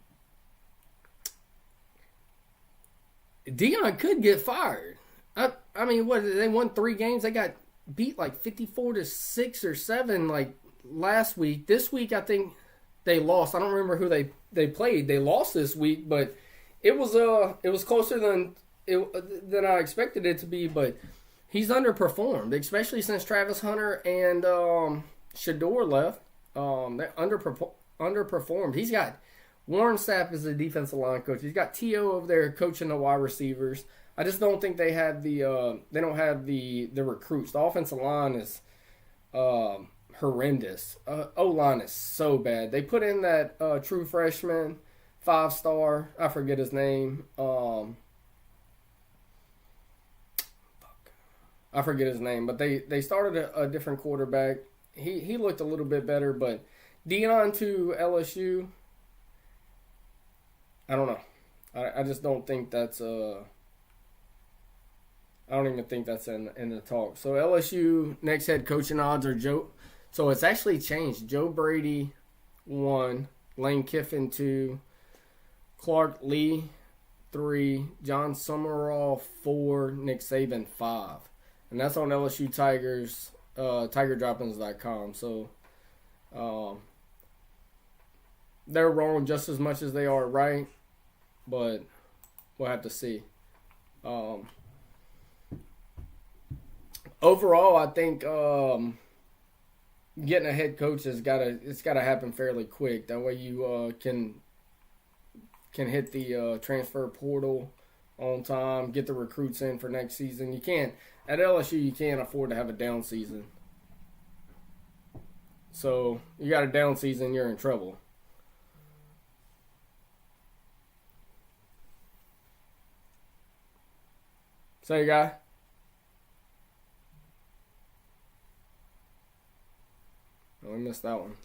could get fired. I mean, what, they won 3 games? They got beat like 54-6 or 7 like last week. This week I think they lost. I don't remember who they played. They lost this week, but it was closer than I expected it to be. But he's underperformed, especially since Travis Hunter and Shador left. They underperformed. He's got Warren Sapp as the defensive line coach. He's got T.O. over there coaching the wide receivers. I just don't think they have the recruits. The offensive line is horrendous. O-line is so bad. They put in that true freshman 5-star. I forget his name. I forget his name, but they started a different quarterback. He looked a little bit better, but Deion to LSU, I don't know. I just don't think that's I don't even think that's in the talk. So LSU next head coaching odds are Joe. So it's actually changed. Joe Brady 1, Lane Kiffin 2, Clark Lee 3, John Summerall 4, Nick Saban 5, and that's on LSU Tigers, TigerDroppings.com. So they're wrong just as much as they are right, but we'll have to see. Overall, I think getting a head coach it's gotta happen fairly quick. That way you can hit the transfer portal on time, get the recruits in for next season. You can't at LSU. You can't afford to have a down season. So you got a down season, you're in trouble. Say, guy. Oh, we missed that one.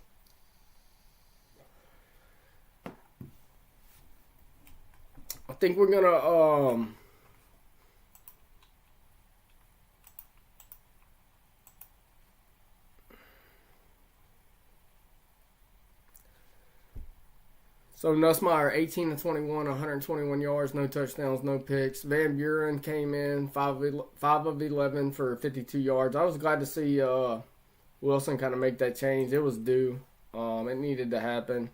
I think we're gonna So Nussmeier, 18 to 21, 121 yards, no touchdowns, no picks. Van Buren came in 5 of 11 for 52 yards. I was glad to see Wilson kind of make that change. It was due. It needed to happen.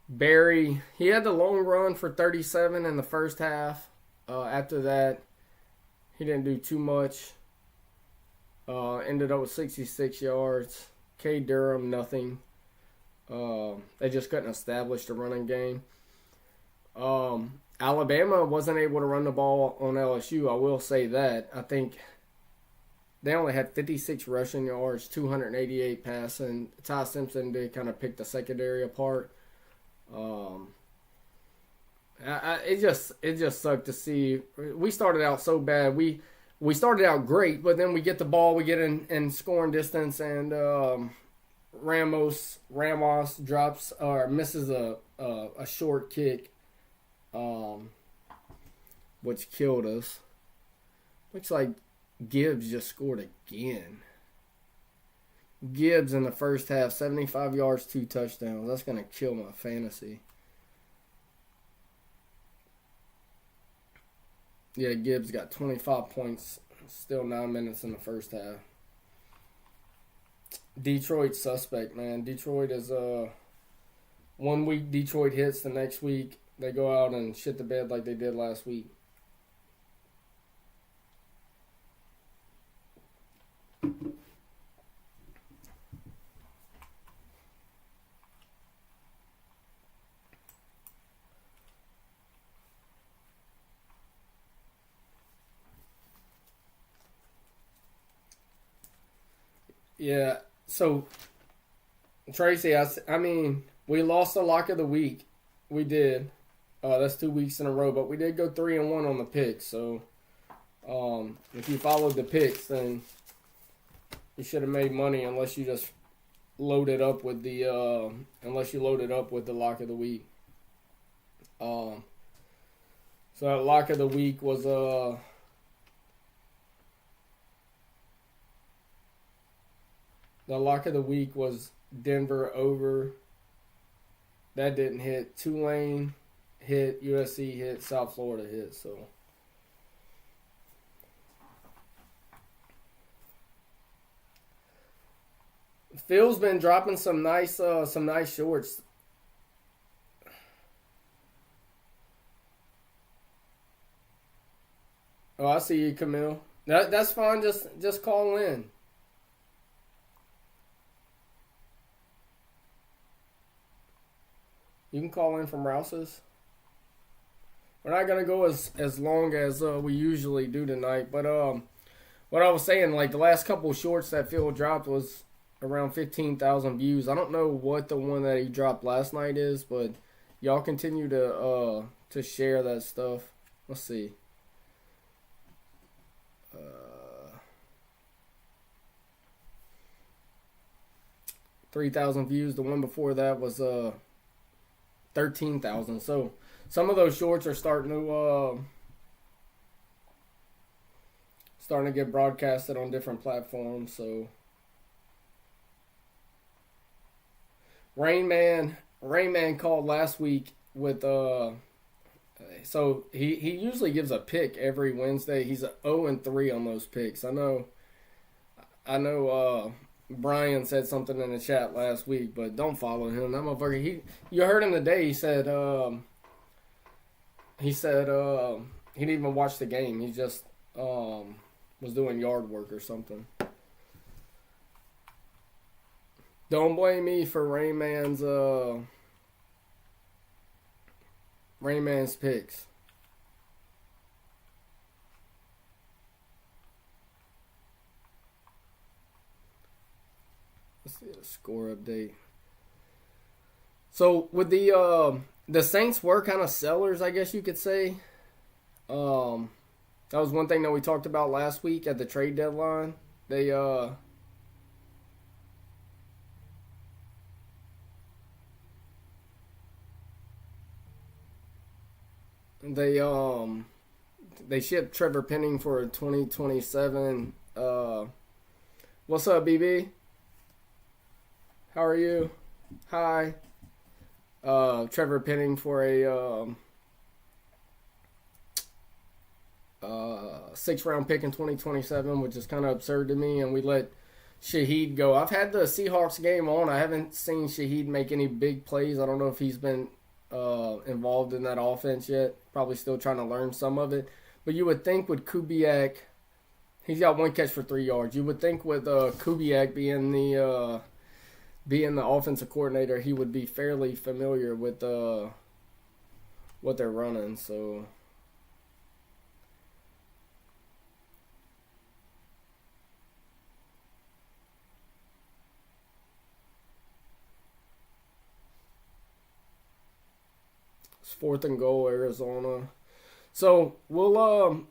Barry, he had the long run for 37 in the first half. After that, he didn't do too much. Ended up with 66 yards. K. Durham, nothing. They just couldn't establish the running game. Alabama wasn't able to run the ball on LSU. I will say that. I think they only had 56 rushing yards, 288 passing. Ty Simpson did kind of pick the secondary apart. It just sucked to see. We started out so bad. We started out great, but then we get the ball, we get in scoring distance, and Ramos drops or misses a short kick, which killed us. Looks like Gibbs just scored again. Gibbs in the first half, 75 yards, 2 touchdowns. That's going to kill my fantasy. Yeah, Gibbs got 25 points. Still 9 minutes in the first half. Detroit suspect, man. Detroit is 1 week Detroit hits, the next week they go out and shit the bed like they did last week. Yeah, so Tracy, I mean, we lost the lock of the week. We did. That's 2 weeks in a row, but we did go 3-1 on the picks. So, if you followed the picks, then you should have made money unless you just loaded up with the lock of the week. So that lock of the week was The lock of the week was Denver over. That didn't hit. Tulane hit. USC hit. South Florida hit. So Phil's been dropping some nice shorts. Oh, I see you, Camille. That's fine. Just call in. You can call in from Rouse's. We're not going to go as long as we usually do tonight. But what I was saying, like the last couple of shorts that Phil dropped was around 15,000 views. I don't know what the one that he dropped last night is, but y'all continue to share that stuff. Let's see. 3,000 views. The one before that was 13,000. So some of those shorts are starting to get broadcasted on different platforms. So Rain Man called last week with so he usually gives a pick every Wednesday. He's 0-3 on those picks. I know Brian said something in the chat last week, but don't follow him. That motherfucker, you heard him today. He said he didn't even watch the game. He just was doing yard work or something. Don't blame me for Rain Man's Rayman's picks. Let's see the score update. So with the Saints were kind of sellers, I guess you could say. That was one thing that we talked about last week at the trade deadline. They they shipped Trevor Penning for a 2027. What's up, BB? How are you? Hi. Trevor Penning for a 6th-round pick in 2027, which is kind of absurd to me, and we let Shaheed go. I've had the Seahawks game on. I haven't seen Shaheed make any big plays. I don't know if he's been involved in that offense yet. Probably still trying to learn some of it. But you would think with Kubiak, he's got 1 catch for 3 yards. You would think with Kubiak being the offensive coordinator, he would be fairly familiar with what they're running. So it's 4th and goal, Arizona. So we'll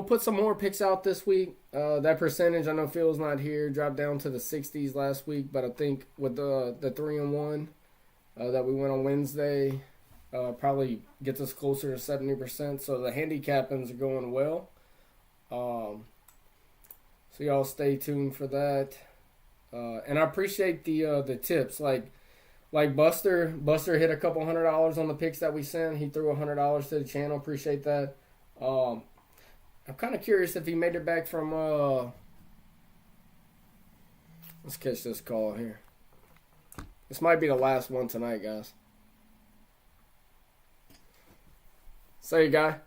put some more picks out this week. That percentage, I know Phil's not here, dropped down to the 60s last week, but I think with the 3-1 that we went on Wednesday, probably gets us closer to 70%. So the handicappings are going well. So y'all stay tuned for that. And I appreciate the tips. Like Buster hit a couple $100 on the picks that we sent. He threw $100 to the channel. Appreciate that. I'm kind of curious if he made it back from. Let's catch this call here. This might be the last one tonight, guys. Say, guy.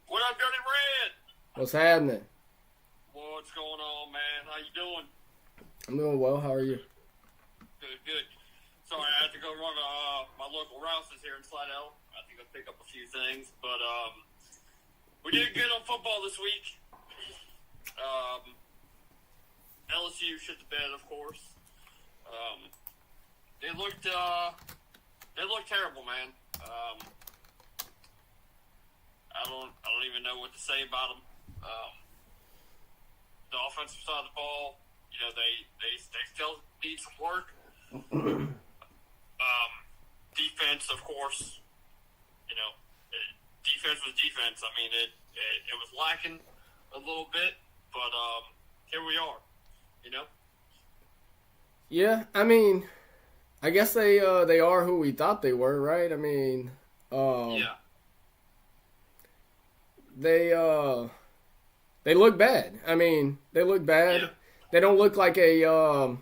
What up, Dirty Red? What's happening? What's going on, man? How you doing? I'm doing well. How are you? Good. Sorry, I had to go run my local Rouse's here in Slidell. I think I'll pick up a few things, but we did good on football this week. LSU shit the bed, of course. They looked terrible, man. I don't even know what to say about them. The offensive side of the ball, you know, they still need some work. Defense, of course, you know, defense was defense. I mean, it was lacking a little bit, but here we are, you know. Yeah, I mean, I guess they are who we thought they were, right? I mean, yeah. They look bad. I mean, they look bad. Yeah. They don't look like the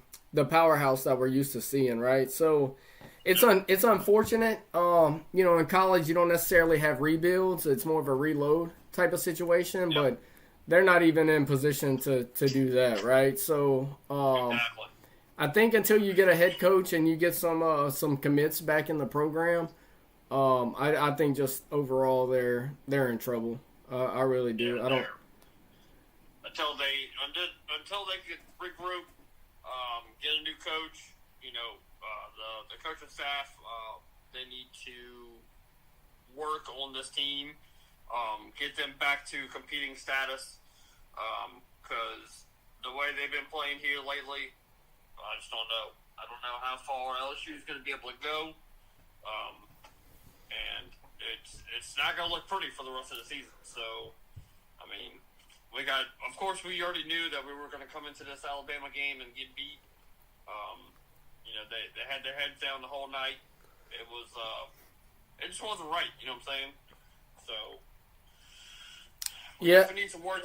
powerhouse that we're used to seeing, right? So it's unfortunate. You know, in college you don't necessarily have rebuilds. It's more of a reload type of situation, Yep. but they're not even in position to do that, right? So Exactly. I think until you get a head coach and you get some commits back in the program, I think just overall they're in trouble. I really do. Yeah, I don't. Until they get regroup, get a new coach. You know, the coaching staff, they need to work on this team, get them back to competing status. Because the way they've been playing here lately, I just don't know. I don't know how far LSU is going to be able to go, and it's not going to look pretty for the rest of the season. So, I mean, of course, we already knew that we were going to come into this Alabama game and get beat. You know, they had their heads down the whole night. It just wasn't right. You know what I'm saying? So, Yeah. we need some work.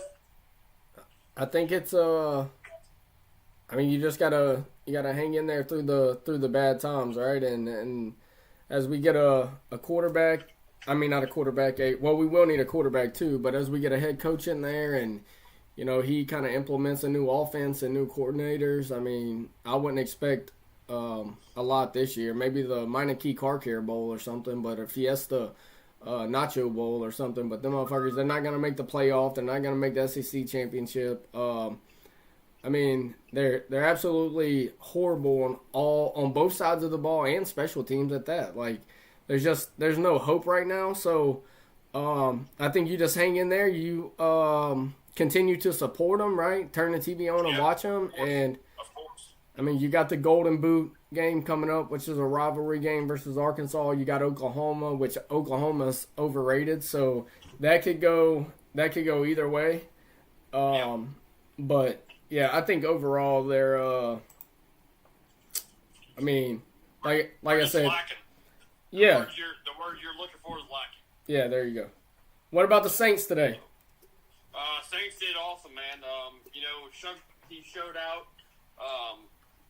I think it's I mean, you just gotta hang in there through the bad times, right? And as we get a quarterback, I mean not a quarterback, well we will need a quarterback too, but as we get a head coach in there and you know he kind of implements a new offense and new coordinators, I mean I wouldn't expect a lot this year. Maybe the Meineke Car Care Bowl or something, but a Fiesta Nacho Bowl or something. But them motherfuckers, they're not gonna make the playoff. They're not gonna make the SEC championship. I mean, they're absolutely horrible on both sides of the ball and special teams at that. Like, there's no hope right now. So, I think you just hang in there. You continue to support them, right? Turn the TV on and watch them. And Of course. I mean, you got the Golden Boot game coming up, which is a rivalry game versus Arkansas. You got Oklahoma, which Oklahoma's overrated, so that could go either way. But yeah, I think overall they're. I mean, like I said, lacking. Yeah. The word you're looking for is lacking. Yeah, there you go. What about the Saints today? Saints did awesome, man. He showed out.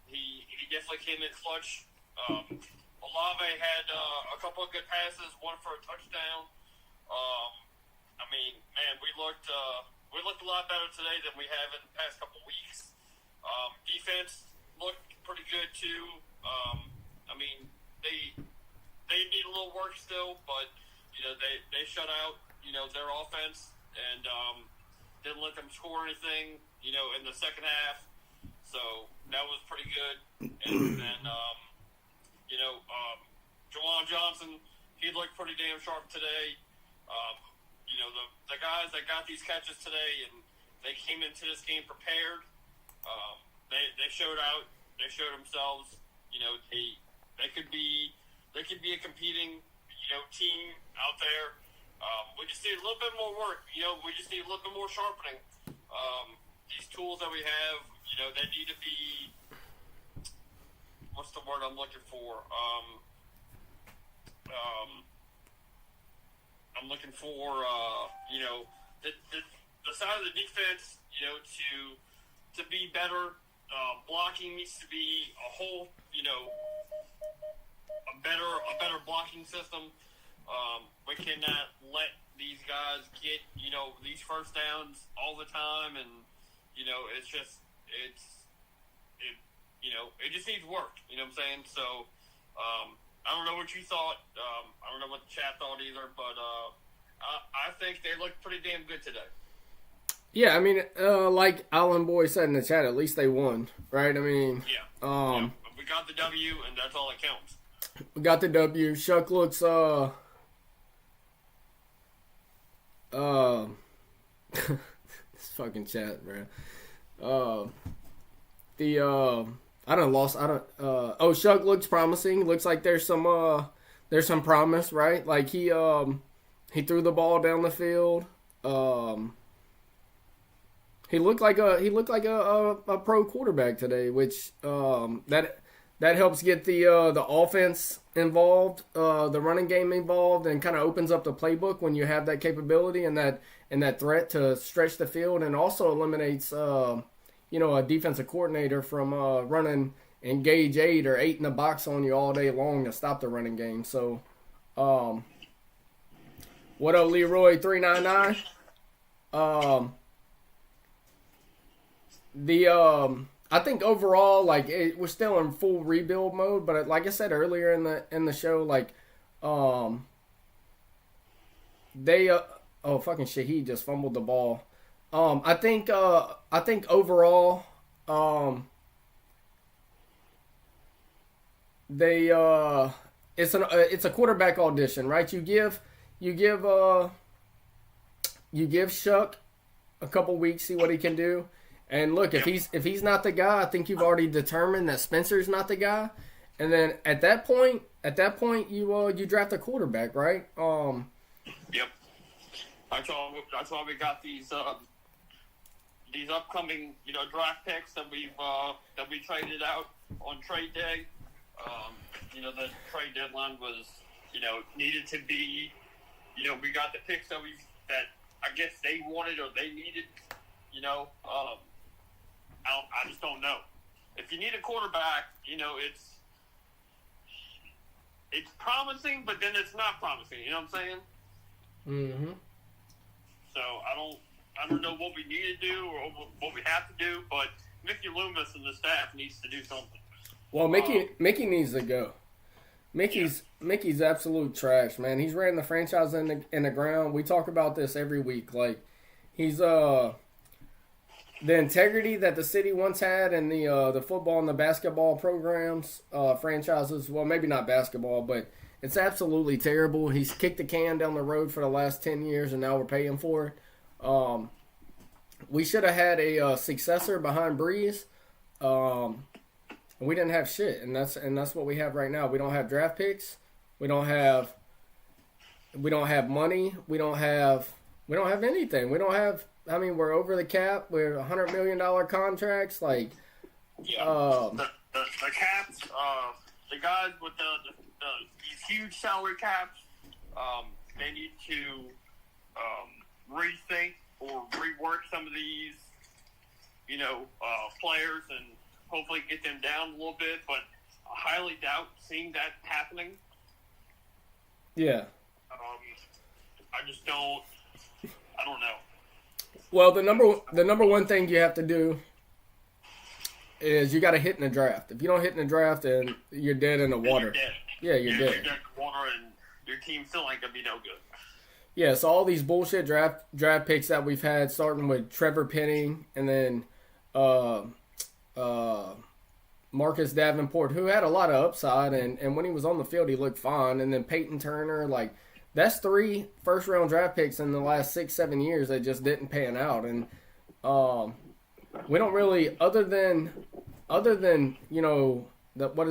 He definitely came in clutch. Olave had a couple of good passes, one for a touchdown. I mean, man, we looked a lot better today than we have in the past couple weeks. Defense looked pretty good too. I mean, they need a little work still, but they shut out their offense and didn't let them score anything in the second half. So that was pretty good. And then Jawan Johnson, he looked pretty damn sharp today. The guys that got these catches today and they came into this game prepared. They showed out. They showed themselves. They could be a competing team out there. We just need a little bit more work. We just need a little bit more sharpening. These tools that we have, they need to be. What's the word I'm looking for? I'm looking for the side of the defense, to be better. Blocking needs to be a whole, a better blocking system. We cannot let these guys get, these first downs all the time, and it just needs work. You know what I'm saying? So I don't know what you thought. I don't know what the chat thought either, but I think they looked pretty damn good today. Yeah, I mean, like Alan Boy said in the chat, at least they won, right? I mean, yeah. We got the W, and that's all that counts. We got the W. Shuck looks, this fucking chat, bro. Shuck looks promising. Looks like there's some promise, right? Like he threw the ball down the field. He looked like a pro quarterback today, which that helps get the offense involved, the running game involved, and kind of opens up the playbook when you have that capability and that threat to stretch the field, and also eliminates a defensive coordinator from running engage 8 or 8 in the box on you all day long to stop the running game. So, what up, Leroy 399? I think overall, like, we're still in full rebuild mode, but like I said earlier in the show, like, fucking Shaheed just fumbled the ball. I think overall, it's a quarterback audition, right? You give Shuck a couple weeks, see what he can do. And look, if he's not the guy, I think you've already determined that Spencer's not the guy. And then at that point, you draft a quarterback, right? Yep. That's why we got these upcoming draft picks that we traded out on trade day. The trade deadline was needed to be we got the picks that I guess they wanted or they needed. I just don't know. If you need a quarterback, it's promising, but then it's not promising. You know what I'm saying? Mm-hmm. So I don't know what we need to do or what we have to do, but Mickey Loomis and the staff needs to do something. Well, Mickey needs to go. Mickey's absolute trash, man. He's ran the franchise in the ground. We talk about this every week. Like, he's the integrity that the city once had in the football and the basketball programs, franchises. Well, maybe not basketball, but it's absolutely terrible. He's kicked the can down the road for the last 10 years, and now we're paying for it. We should have had a successor behind Breeze. We didn't have shit, and that's what we have right now. We don't have draft picks. We don't have money. We don't have anything. We don't have. I mean, we're over the cap. We're $100 million contracts. Like, the caps. The guys with these huge salary caps. They need to rethink or rework some of these, players and hopefully get them down a little bit. But I highly doubt seeing that happening. Yeah. I just don't. I don't know. Well, the number one thing you have to do is you got to hit in the draft. If you don't hit in the draft, then you're dead in the water. You're dead. Yeah, you're dead. You're dead in the water, and your team still ain't gonna be no good. Yeah, so all these bullshit draft picks that we've had, starting with Trevor Penning and then Marcus Davenport, who had a lot of upside, and when he was on the field, he looked fine. And then Peyton Turner, like, that's 3 first-round draft picks in the last 6-7 years that just didn't pan out. And we don't really, other than what is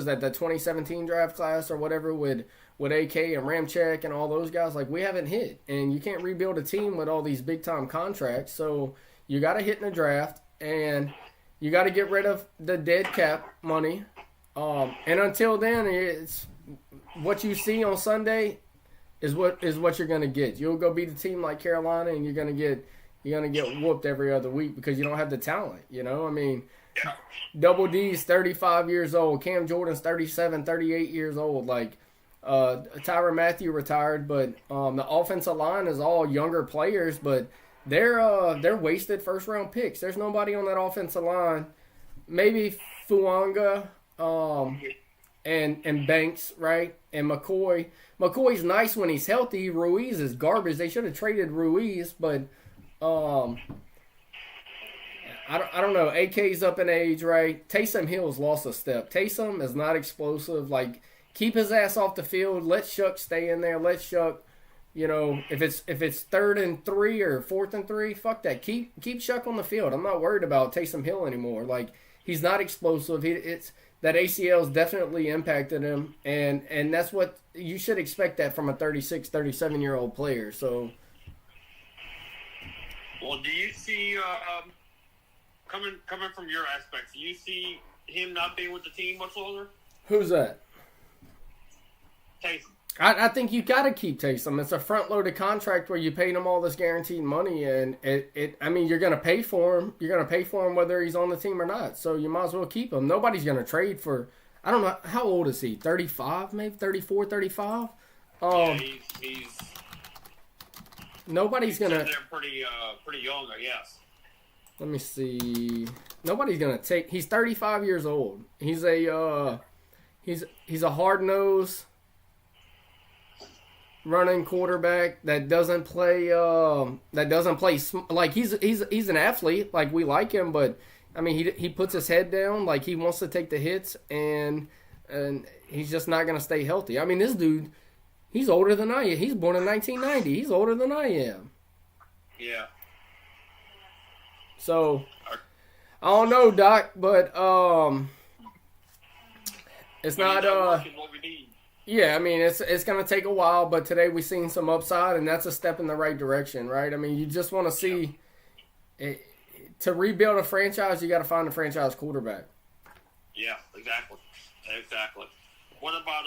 that, the 2017 draft class or whatever with AK and Ramczyk and all those guys, like, we haven't hit. And you can't rebuild a team with all these big-time contracts. So you got to hit in the draft, and you got to get rid of the dead cap money. And until then, it's what you see on Sunday is what you're going to get. You'll go beat a team like Carolina, and you're going to get whooped every other week because you don't have the talent, I mean, Double D's 35 years old. Cam Jordan's 37, 38 years old. Like, Tyrann Mathieu retired, but the offensive line is all younger players, but they're wasted first-round picks. There's nobody on that offensive line. Maybe Fuanga and Banks, right? And McCoy. McCoy's nice when he's healthy. Ruiz is garbage. They should have traded Ruiz, but I don't know. AK's up in age, right? Taysom Hill's lost a step. Taysom is not explosive. Like, keep his ass off the field. Let Shuck stay in there. Let Shuck, if it's 3rd and 3 or 4th and 3, fuck that. Keep Shuck on the field. I'm not worried about Taysom Hill anymore. Like, he's not explosive. It's that ACL's definitely impacted him, and that's what you should expect that from a 36, 37-year-old player. So, well, do you see coming from your aspects, do you see him not being with the team much longer? Who's that? Taysom. I think you got to keep Taysom. It's a front-loaded contract where you paid him all this guaranteed money, and I mean, you're going to pay for him. You're going to pay for him whether he's on the team or not. So you might as well keep him. Nobody's going to trade for. I don't know, how old is he? 35, maybe 34, 35. He's. Nobody's going to. They're pretty young, I guess. Let me see. Nobody's going to take. He's 35 years old. He's a hard-nosed running quarterback that doesn't play like he's an athlete, like, we like him, but I mean, he puts his head down, like, he wants to take the hits, and he's just not going to stay healthy. I mean, this dude, he's older than I am. He's born in 1990. He's older than I am. Yeah. So I don't know, Doc, but it's not what we need. Yeah, I mean, it's going to take a while, but today we've seen some upside, and that's a step in the right direction, right? I mean, you just want to see to rebuild a franchise, you got to find a franchise quarterback. Yeah, exactly. What about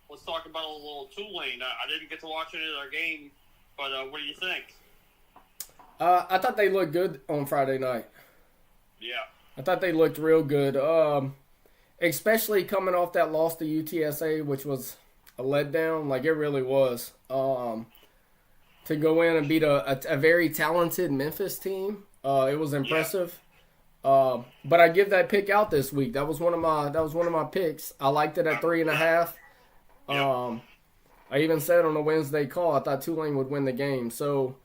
let's talk about a little Tulane. I didn't get to watch any of their game, but what do you think? I thought they looked good on Friday night. Yeah. I thought they looked real good. Especially coming off that loss to UTSA, which was a letdown. Like, it really was. To go in and beat a very talented Memphis team, it was impressive. Yeah. But I give that pick out this week. That was one of my picks. I liked it at 3.5. I even said on the Wednesday call I thought Tulane would win the game. So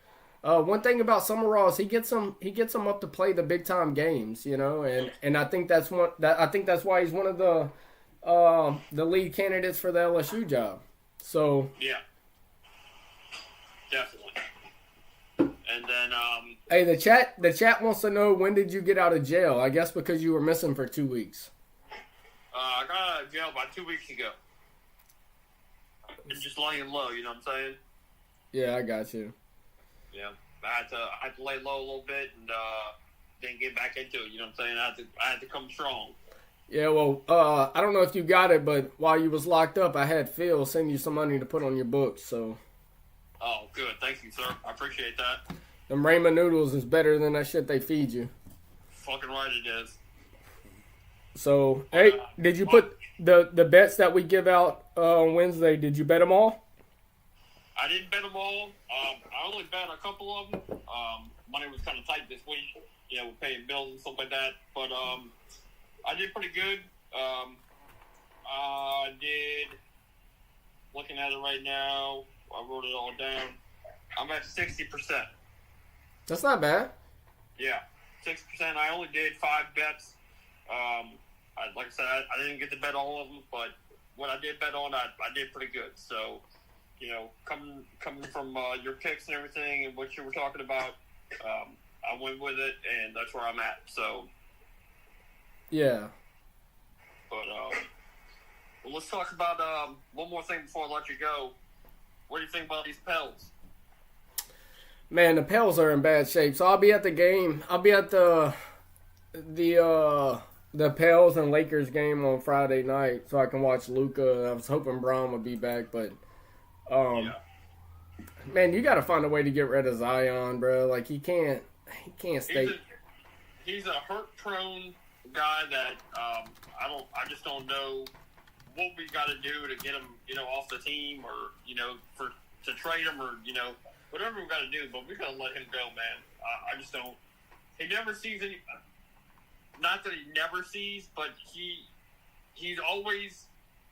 one thing about Summerall is he gets them up to play the big time games, and I think that's why he's one of the lead candidates for the LSU job. So yeah, definitely. And then hey, the chat wants to know, when did you get out of jail? I guess because you were missing for 2 weeks. I got out of jail about 2 weeks ago. And just laying low, you know what I'm saying? Yeah, I got you. Yeah, I had to lay low a little bit and then get back into it. You know what I'm saying? I had to come strong. Yeah, well, I don't know if you got it, but while you was locked up, I had Phil send you some money to put on your books. So. Oh, good. Thank you, sir. I appreciate that. Them ramen noodles is better than that shit they feed you. Fucking right it is. So, hey, did you put the bets that we give out on Wednesday, did you bet them all? I didn't bet them all. I only bet a couple of them. Money was kind of tight this week, with paying bills and stuff like that. But I did pretty good. I did, looking at it right now, I wrote it all down. I'm at 60%. That's not bad. Yeah, 6%. I only did 5 bets. Like I said, I didn't get to bet all of them, but what I did bet on, I did pretty good. So, coming from your picks and everything and what you were talking about, I went with it, and that's where I'm at. So, yeah. But well, let's talk about one more thing before I let you go. What do you think about these Pels? Man, the Pels are in bad shape. So I'll be at the game. I'll be at the Pels and Lakers game on Friday night, so I can watch Luka. I was hoping Braun would be back, but man, you got to find a way to get rid of Zion, bro. Like he can't stay. He's a hurt-prone guy that I just don't know what we got to do to get him, off the team, or to trade him, or whatever we got to do. But we got to let him go, man. I just don't. He never sees any. Not that he never sees, but he's always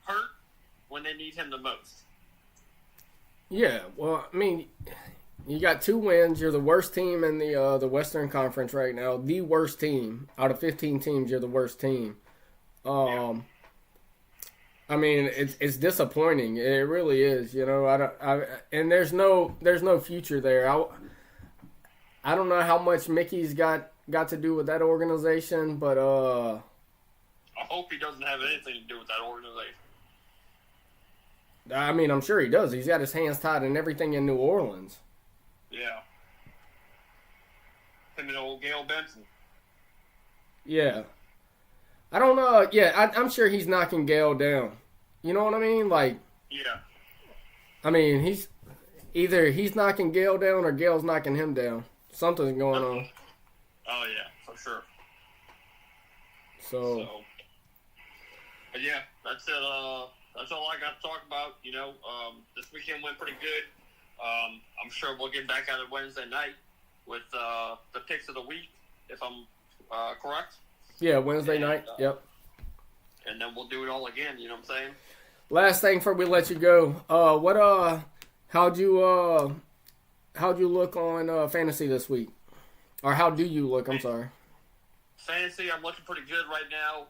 hurt when they need him the most. Yeah, well, I mean, you got 2 wins. You're the worst team in the Western Conference right now. The worst team out of 15 teams. You're the worst team. I mean, it's disappointing. It really is. And there's no future there. I don't know how much Mickey's got to do with that organization, but I hope he doesn't have anything to do with that organization. I mean, I'm sure he does. He's got his hands tied in everything in New Orleans. Yeah. Him and old Gail Benson. Yeah. I don't know. Yeah, I'm sure he's knocking Gail down. You know what I mean? Like, yeah. I mean, he's knocking Gail down or Gail's knocking him down. Something's going on. Oh, yeah, for sure. So. But yeah, that's it. That's all I got to talk about. This weekend went pretty good. I'm sure we'll get back at it Wednesday night with the picks of the week, if I'm correct. Yeah, Wednesday night. Yep. And then we'll do it all again. You know what I'm saying? Last thing before we let you go. How'd you look on fantasy this week? Or how do you look? I'm sorry. Fantasy, I'm looking pretty good right now.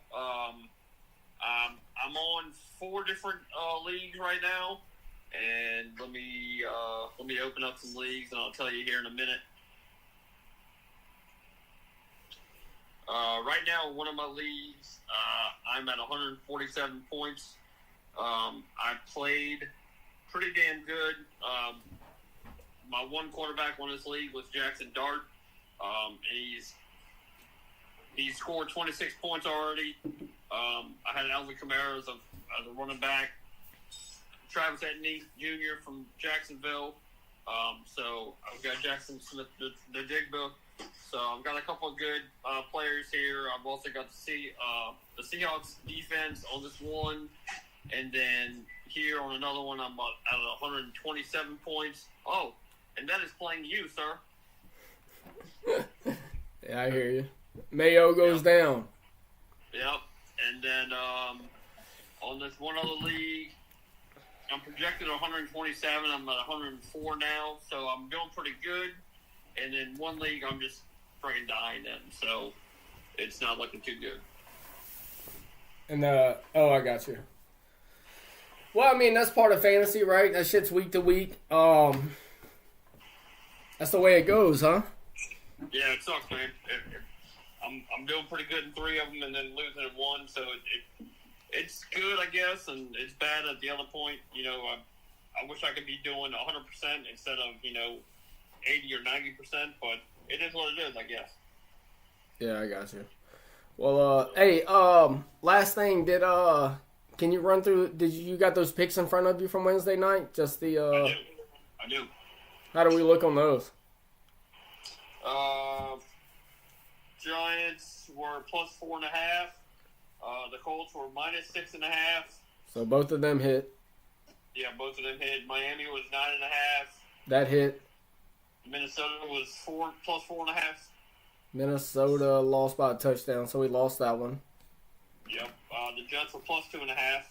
I'm on 4 different leagues right now, and let me open up some leagues, and I'll tell you here in a minute. Right now, one of my leagues, I'm at 147 points. I played pretty damn good. My one quarterback on this league was Jackson Dart. He's scored 26 points already. I had Alvin Kamara as a running back. Travis Etienne Jr. from Jacksonville. So I've got Jackson Smith, the Digba. So I've got a couple of good players here. I've also got the Seahawks defense on this one. And then here on another one, I'm at 127 points. Oh, and that is playing you, sir. Yeah, I hear you. Mayo goes down. Yep. And then on this one other league, I'm projected 127. I'm at 104 now, so I'm doing pretty good. And in one league, I'm just freaking dying in, so it's not looking too good. And I got you. Well, I mean, that's part of fantasy, right? That shit's week to week. That's the way it goes, huh? Yeah, it sucks, man. I'm doing pretty good in 3 of them, and then losing in 1, so it's good, I guess, and it's bad at the other point. You know, I wish I could be doing 100% instead of 80 or 90%, but it is what it is, I guess. Yeah, I got you. Well, hey, last thing, can you run through? Did you got those picks in front of you from Wednesday night? Just the I do. How do we look on those? Giants were plus 4.5. The Colts were minus 6.5. So both of them hit. Yeah, both of them hit. Miami was 9.5. That hit. Minnesota was plus 4.5. Minnesota lost by a touchdown, so we lost that one. Yep. The Jets were plus 2.5.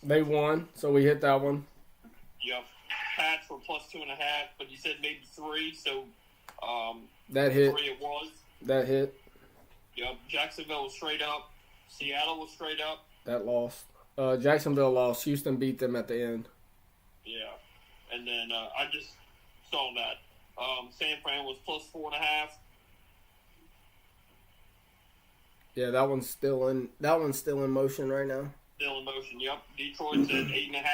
They won, so we hit that one. Yep. Pats were plus 2.5, but you said maybe 3, so that hit. 3 it was. That hit. Yep. Jacksonville was straight up. Seattle was straight up. That lost. Jacksonville lost. Houston beat them at the end. Yeah. And then I just saw that. San Fran was plus 4.5. Yeah, that one's still in motion right now. Still in motion, yep. Detroit's at 8.5.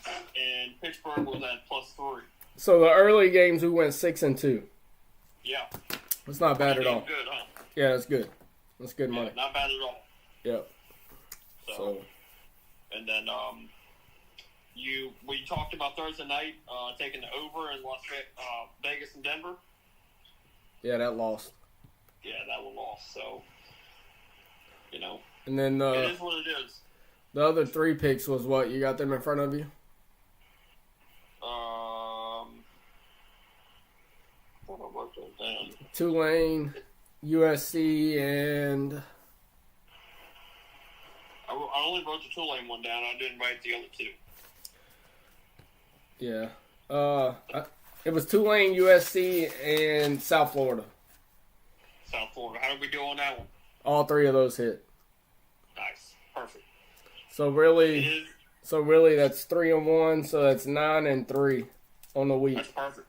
And Pittsburgh was at plus 3. So the early games we went 6-2. Yeah. That's not bad at all. Good, huh? Yeah, that's good. That's good money. Not bad at all. Yep. So. And then we talked about Thursday night taking the over in Vegas and Denver. Yeah, that lost. Yeah, that one lost. So, And then it is what it is. The other 3 picks was what? You got them in front of you? Hold on, wrote those down. Tulane, USC, and I only wrote the Tulane one down. I didn't write the other 2. yeah. It was Tulane, USC, and South Florida. South Florida. How did we do on that one? All 3 of those hit. Nice. Perfect. So really that's 3-1. So that's 9-3 on the week. That's perfect.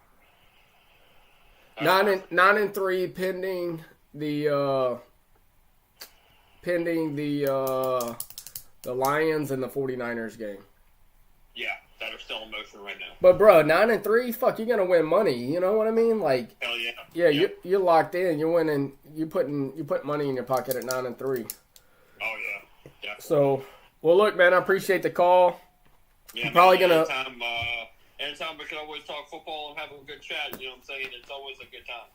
9-3 pending the Lions and the 49ers game. Yeah, that are still in motion right now. But bro, 9-3, fuck, you're gonna win money. You know what I mean? Like, hell yeah. Yeah, you're locked in. You're winning. You put money in your pocket at 9-3. Oh yeah, definitely. So, well, look, man, I appreciate the call. Yeah, probably man, gonna. Anytime we can always talk football and have a good chat. You know what I'm saying? It's always a good time.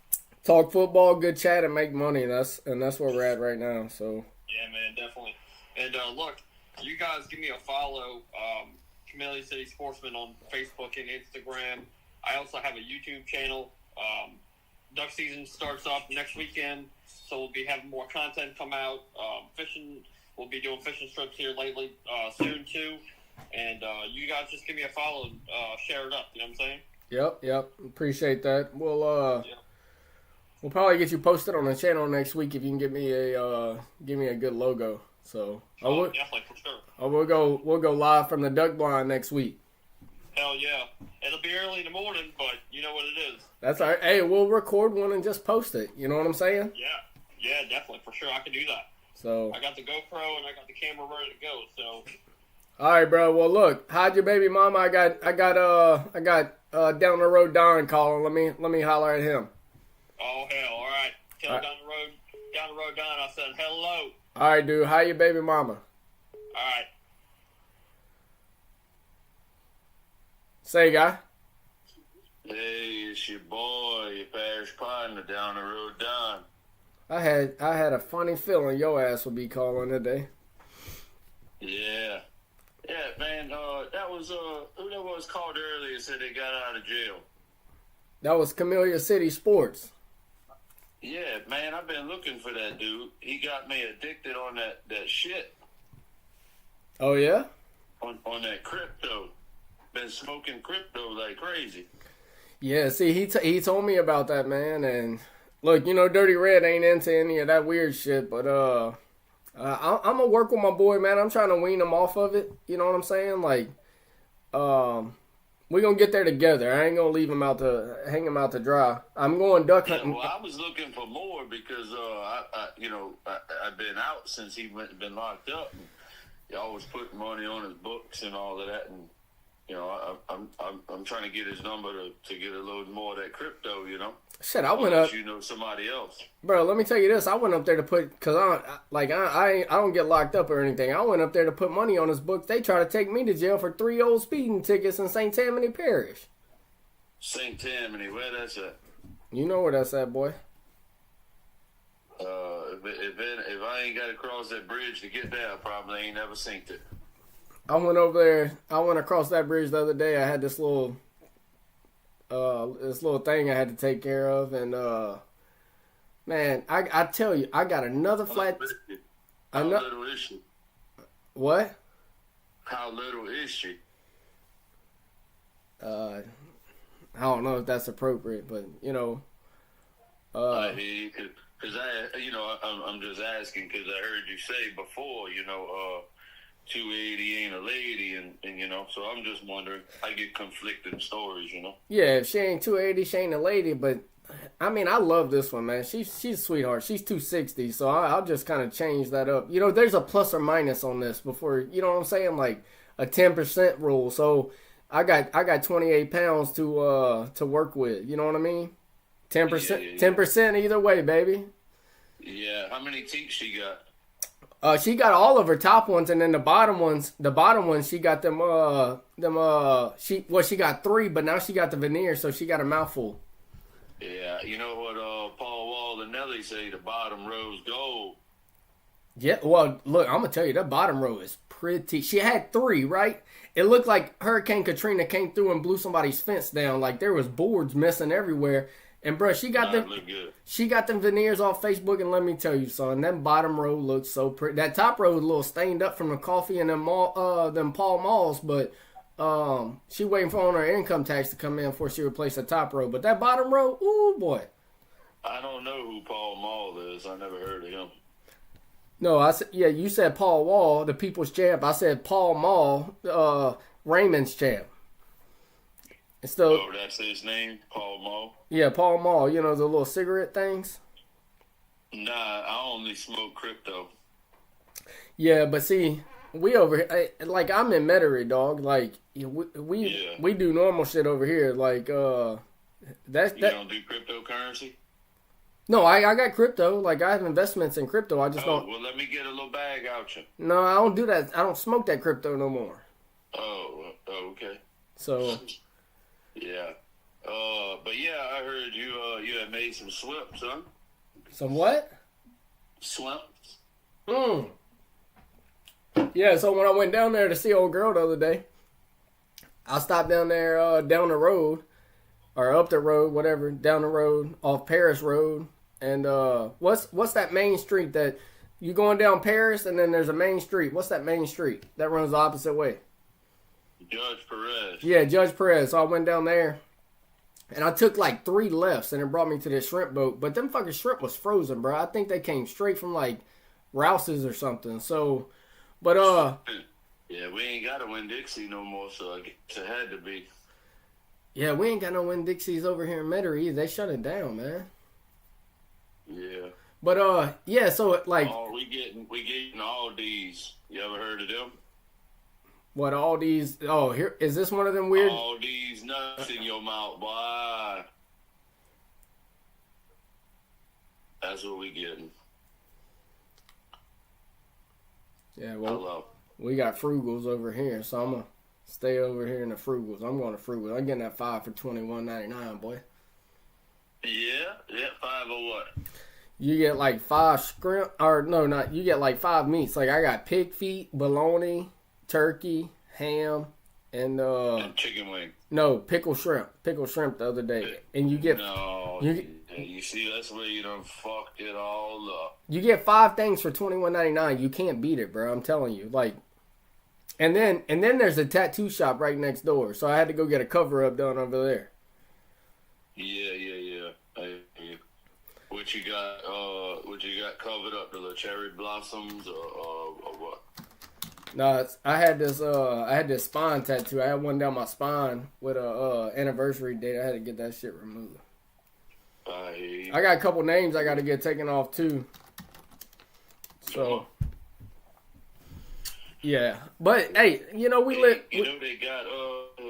Talk football, good chat, and make money. That's where we're at right now. So. Yeah, man, definitely. And look, you guys give me a follow, Camellia City Sportsman on Facebook and Instagram. I also have a YouTube channel. Duck season starts up next weekend, so we'll be having more content come out. Fishing, we'll be doing fishing trips here lately, soon too. And you guys just give me a follow and share it up. You know what I'm saying? Yep. Appreciate that. We'll probably get you posted on the channel next week if you can give me a good logo. So definitely for sure. We'll go live from the duck blind next week. Hell yeah! It'll be early in the morning, but you know what it is. That's all right. Hey, we'll record one and just post it. You know what I'm saying? Yeah, definitely for sure. I can do that. So I got the GoPro and I got the camera ready to go. So. All right, bro. Well, look, hide your baby mama. I got down the road Don calling. Let me holler at him. Oh hell! All right. Tell down the road Don. I said hello. All right, dude. Hi, your baby mama. All right. Say, guy. Hey, it's your boy, your parish partner down the road, Don. I had a funny feeling your ass would be calling today. Yeah. Yeah, man, that was, who that was called earlier said they got out of jail. That was Camellia City Sports. Yeah, man, I've been looking for that dude. He got me addicted on that shit. Oh yeah. On that crypto. Been smoking crypto like crazy. Yeah. See, he told me about that, man. And look, Dirty Red ain't into any of that weird shit, but I'm gonna work with my boy, man. I'm trying to wean him off of it. You know what I'm saying? Like, we're gonna get there together. I ain't gonna leave him hang him out to dry. I'm going duck hunting. Well, I was looking for more because I've been out since he been locked up. And y'all was putting money on his books and all of that, and I'm trying to get his number to get a little more of that crypto. Shit, I went up. Somebody else, bro. Let me tell you this. I went up there to put because I don't get locked up or anything. I went up there to put money on his books. They try to take me to jail for 3 old speeding tickets in St. Tammany Parish. St. Tammany, where that's at? You know where that's at, boy. If I ain't got to cross that bridge to get there, I probably ain't never seen it. I went over there. I went across that bridge the other day. I had this little thing I had to take care of, and man, I tell you, I got another flat. How little is she? What? How little is she? I don't know if that's appropriate, but I hear you, because I'm just asking because I heard you say before, 280 ain't a lady, and so I'm just wondering. I get conflicting stories, Yeah, if she ain't 280, she ain't a lady. But I mean, I love this one, man. She's a sweetheart. She's 260, so I'll just kind of change that up. There's a plus or minus on this before. You know what I'm saying? Like a 10% rule. So I got 28 pounds to work with. You know what I mean? 10%, 10% either way, baby. Yeah. How many teeth she got? She got all of her top ones, and then the bottom ones, she got them. She got 3, but now she got the veneer, so she got a mouthful. Yeah, you know what Paul Wall and Nelly say, the bottom row's gold. Yeah, well, look, I'm gonna tell you, that bottom row is pretty. She had 3, right? It looked like Hurricane Katrina came through and blew somebody's fence down. Like there was boards missing everywhere. And bro, she got them veneers off Facebook, and let me tell you, son, that bottom row looks so pretty. That top row was a little stained up from the coffee and them Paul Malls, but she waiting for her income tax to come in before she replaced the top row. But that bottom row, ooh boy. I don't know who Paul Mall is. I never heard of him. No, I said you said Paul Wall, the people's champ. I said Paul Mall, Raymond's champ. Oh, that's his name, Paul Mall? Yeah, Paul Mall. The little cigarette things? Nah, I only smoke crypto. Yeah, but see, we over here, like I'm in Metairie, dog. Like we do normal shit over here. Like You don't do cryptocurrency? No, I got crypto. Like I have investments in crypto. I just don't. Well, let me get a little bag out you. No, I don't do that. I don't smoke that crypto no more. Oh, okay. So. Yeah. But yeah, I heard you had made some slips, huh? Some what? Slips. Yeah, so when I went down there to see old girl the other day, I stopped down there down the road, or up the road, whatever, down the road, off Paris Road. And what's that main street that you going down Paris and then there's a main street? What's that main street that runs the opposite way? Judge Perez. Yeah, Judge Perez. So I went down there, and I took like 3 lefts, and it brought me to this shrimp boat. But them fucking shrimp was frozen, bro. I think they came straight from like Rouse's or something. So, but yeah, we ain't got a Winn-Dixie no more, so I guess it had to be. Yeah, we ain't got no Winn-Dixies over here in Metairie either. They shut it down, man. Yeah. But yeah, so like we getting all these. You ever heard of them? What, all these? Oh, here is this one of them weird? All these nuts in your mouth, boy. That's what we getting. Yeah, well, Hello. We got Frugals over here, so I'm gonna stay over here in the Frugals. I'm going to Frugals. I'm getting that 5 for $21.99, boy. Yeah, 5 or what? You get like 5 shrimp, or no, not. You get like 5 meats. Like I got pig feet, bologna, turkey, ham, and chicken wing. No, pickled shrimp the other day, and you get you see that's where you done fucked it all up. You get 5 things for $21.99. You can't beat it, bro. I'm telling you, like And then there's a tattoo shop right next door, so I had to go get a cover up done over there. Yeah. What you got? What you got covered up? The little cherry blossoms or what? No, I had this spine tattoo. I had one down my spine with a anniversary date. I had to get that shit removed. I got a couple names I got to get taken off too. So, yeah. But hey, you know they got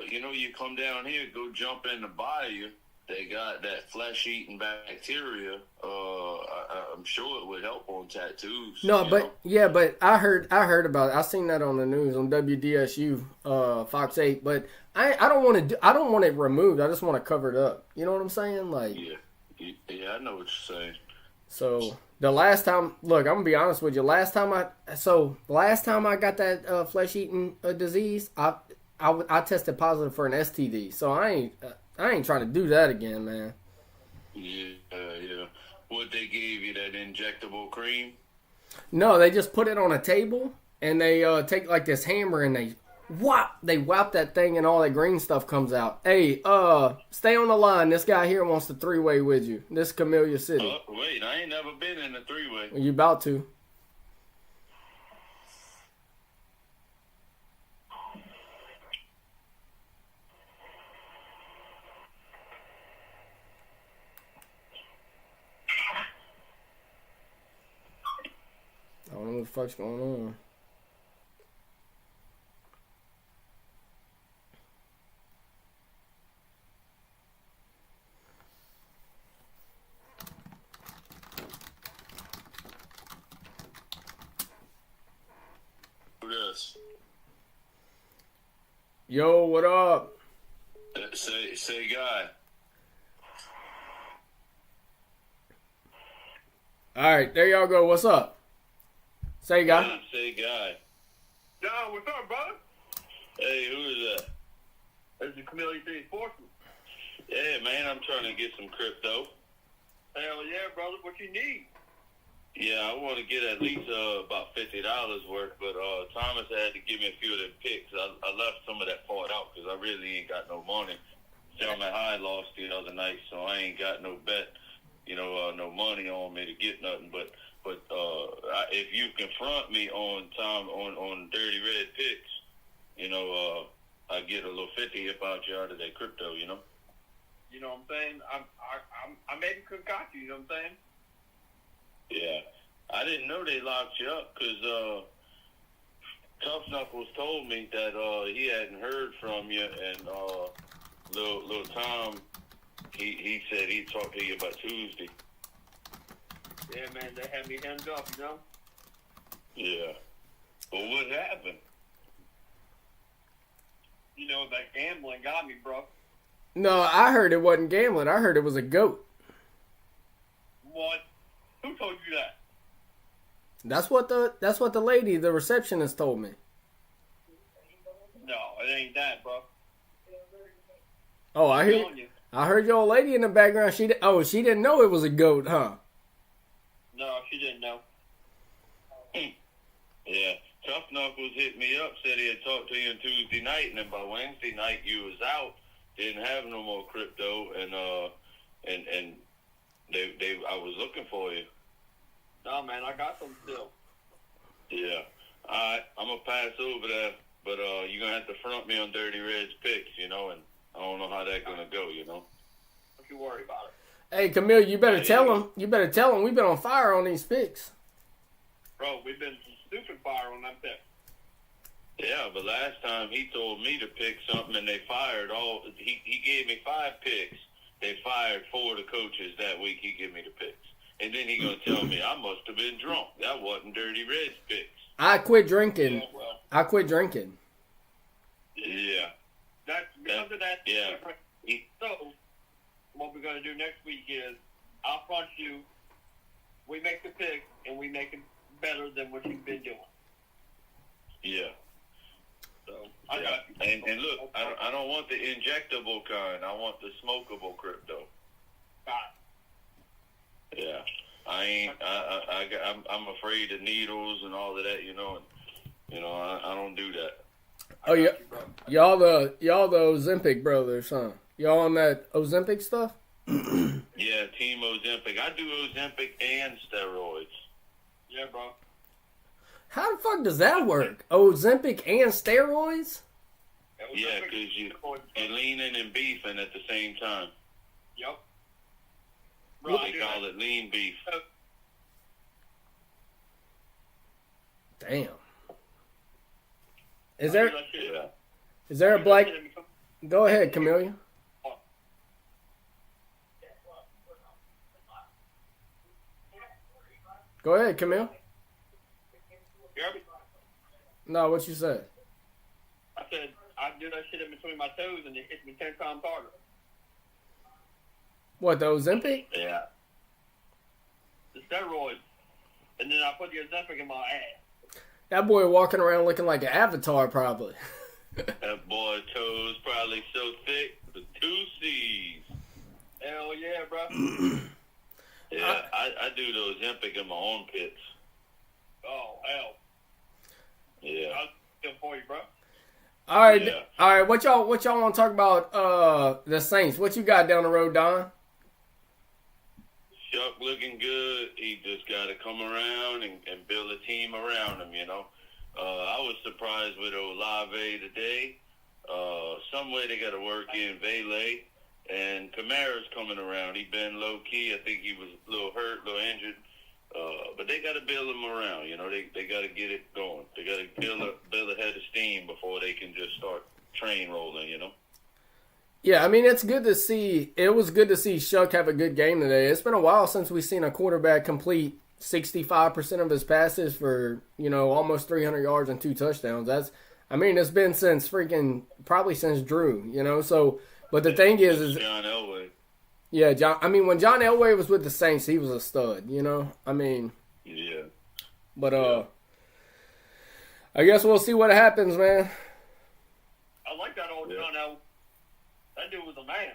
you come down here, go jump in the bayou. They got that flesh-eating bacteria. I'm sure it would help on tattoos. No, but I heard about it. I seen that on the news on WDSU, Fox 8. But I don't want it removed. I just want to cover it up. You know what I'm saying? Like, yeah, I know what you're saying. So the last time, look, I'm gonna be honest with you. Last time I got that flesh-eating disease, I tested positive for an STD. So I ain't trying to do that again, man. Yeah. What, they gave you that injectable cream? No, they just put it on a table and they take like this hammer and they whap that thing and all that green stuff comes out. Hey, stay on the line. This guy here wants to three-way with you. This is Camellia City. Wait, I ain't never been in a three-way. You about to? I don't know what the fuck's going on. Who this? Yo, what up? Say guy. All right, there y'all go. What's up? Say guy. Say guy. John, what's up, brother? Hey, who is that? This is Camellia City Sportsman. Yeah, man, I'm trying to get some crypto. Hell yeah, brother. What you need? Yeah, I want to get at least about $50 worth, but Thomas had to give me a few of them picks. I left some of that part out because I really ain't got no money. Gentleman High lost the other night, so I ain't got no bet, no money on me to get nothing. But if you confront me on Dirty Red picks, I get a little 50 about you out of that crypto, You know what I'm saying? I maybe could got you. You know what I'm saying? Yeah, I didn't know they locked you up because Tough Knuckles told me that he hadn't heard from you, and little Tom, he said he'd talk to you about Tuesday. Yeah, man, they had me hemmed up, Yeah. Well, what happened? That gambling got me, bro. No, I heard it wasn't gambling. I heard it was a goat. What? Who told you that? That's what the lady, the receptionist, told me. No, it ain't that, bro. Oh, I heard your old lady in the background. She didn't know it was a goat, huh? No, she didn't know. Yeah. Tough Knuckles hit me up, said he had talked to you on Tuesday night, and then by Wednesday night you was out, didn't have no more crypto, and I was looking for you. No, man, I got some still. Yeah. All right, I'm gonna pass over there, but you're gonna have to front me on Dirty Red's picks, and I don't know how that's gonna go, Don't you worry about it. Hey, Camille, you better tell him. You better tell him we've been on fire on these picks. Bro, we've been stupid fire on that pick. Yeah, but last time he told me to pick something and they fired all. He gave me 5 picks. They fired 4 of the coaches that week. He gave me the picks, and then he gonna tell me I must have been drunk. That wasn't Dirty Red's picks. I quit drinking. Yeah, well. I quit drinking. Yeah. That's because of that. Yeah. So, what we're gonna do next week is I'll front you. We make the pick and we make it better than what you've been doing. Yeah. So I got you. And look, I don't want the injectable kind. I want the smokable crypto. Got it. Yeah. I'm afraid of needles and all of that, and I don't do that. Oh yeah, got you, bro. y'all the Ozempic brothers, huh? Y'all on that Ozempic stuff? Yeah, Team Ozempic. I do Ozempic and steroids. Yeah, bro. How the fuck does that work? Ozempic and steroids? Yeah, because you're leaning and beefing at the same time. Yep. Bro, They call it lean beef. Damn. Is I do there that shit. Yeah. is there a black? Go ahead, Camellia. Go ahead, Camille. You heard me? No, what you said? I said I do that shit in between my toes and it hits me 10 times harder. What, the Ozempic? Yeah. The steroids. And then I put the Ozempic in my ass. That boy walking around looking like an avatar, probably. That boy's toes probably so thick, the 2 C's. Hell yeah, bro. Yeah, I do those Ozempic in my armpits. Oh, hell. Yeah. I'll do it for you, bro. All right, Yeah. all right. What y'all want to talk about? The Saints. What you got down the road, Don? Chuck looking good. He just got to come around and build a team around him, you know. I was surprised with Olave today. Some way they got to work in Vele. And Kamara's coming around. He been low-key. I think he was a little hurt, a little injured. But they got to build him around, you know. They got to get it going. They got to build a head of steam before they can just start train rolling, you know. Yeah, I mean, it's good to see. It was good to see Shuck have a good game today. It's been a while since we've seen a quarterback complete 65% of his passes for, almost 300 yards and 2 touchdowns. It's been probably since Drew, so, but the thing is John Elway. Yeah, when John Elway was with the Saints, he was a stud, Yeah. But, Yeah. I guess we'll see what happens, man. I like that old John L. That dude was a man.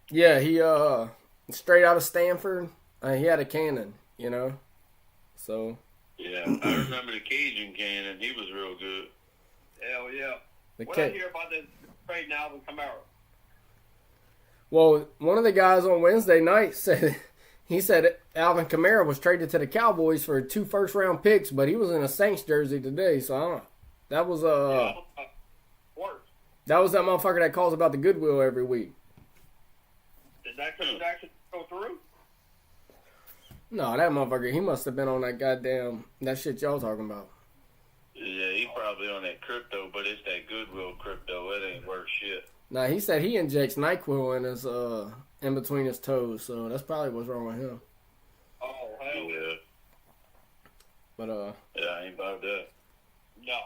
Yeah, he, straight out of Stanford, he had a cannon, so. Yeah, I remember the Cajun cannon. He was real good. Hell yeah. The What I hear about this trade now with Camaro? Well, one of the guys on Wednesday night said Alvin Kamara was traded to the Cowboys for 2 first-round picks, but he was in a Saints jersey today. So I don't know. That was Worse. that was that motherfucker that calls about the Goodwill every week. Did that transaction go through? No, that motherfucker, he must have been on that shit y'all talking about. Yeah, he probably on that crypto, but it's that Goodwill crypto. It ain't worth shit. Nah, he said he injects NyQuil in his in between his toes, so that's probably what's wrong with him. Oh, hell Yeah. But Yeah, I ain't about that. no.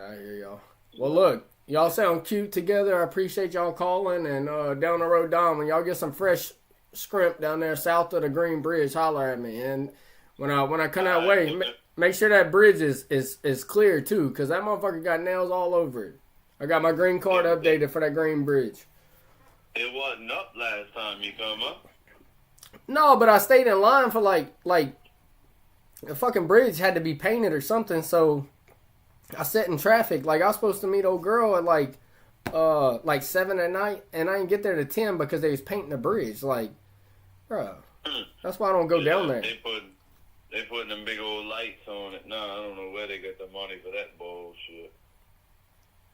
I hear y'all. Well, look, y'all sound cute together. I appreciate y'all calling. And down the road, Don, when y'all get some fresh scrimp down there south of the Green Bridge, holler at me. And when I come that way, make sure that bridge is clear too, because that motherfucker got nails all over it. I got my green card updated for that Green Bridge. It wasn't up last time you come up. No, but I stayed in line for like the fucking bridge had to be painted or something, so I sat in traffic. Like, I was supposed to meet old girl at like 7 at night, and I didn't get there to 10 because they was painting the bridge. Like, bro, that's why I don't go down there. They putting them big old lights on it. No, I don't know where they got the money for that bullshit.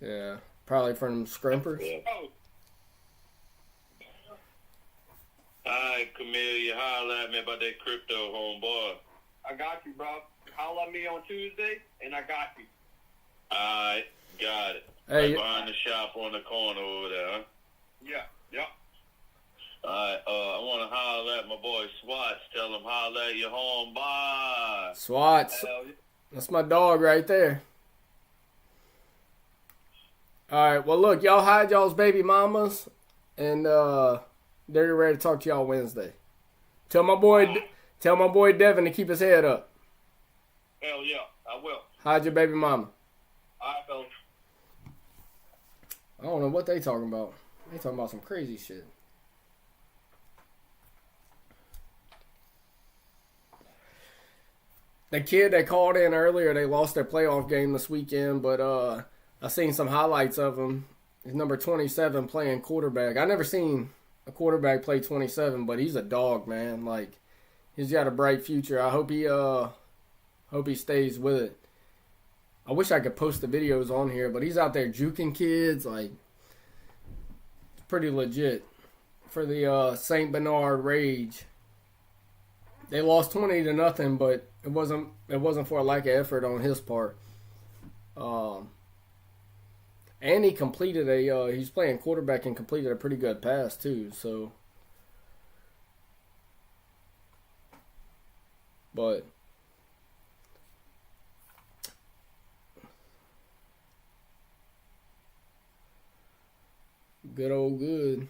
Yeah, probably from scrimpers. Yeah. Oh, Alright, Camellia, holler at me about that crypto, homeboy. I got you, bro. Holler at me on Tuesday, and I got you. Alright, got it. Hey, Right behind the shop on the corner over there, huh? Yeah. Alright, I want to holler at my boy Swats. Tell him holler at your homeboy. Swats. Hell yeah. That's my dog right there. Alright, well, look, y'all hide y'all's baby mamas, and they're ready to talk to y'all Wednesday. Tell my boy Devin to keep his head up. Hell yeah, I will. Hide your baby mama. All right, fellas. I don't know what they talking about. They talking about some crazy shit. The kid that called in earlier, they lost their playoff game this weekend, but I seen some highlights of him. He's number 27 playing quarterback. I never seen a quarterback play 27, but he's a dog, man. Like, he's got a bright future. I hope he stays with it. I wish I could post the videos on here, but he's out there juking kids. Like, it's pretty legit for the St. Bernard Rage. They lost 20-0, but it wasn't for a lack of effort on his part. And he completed he's playing quarterback and completed a pretty good pass too. So, but good old good.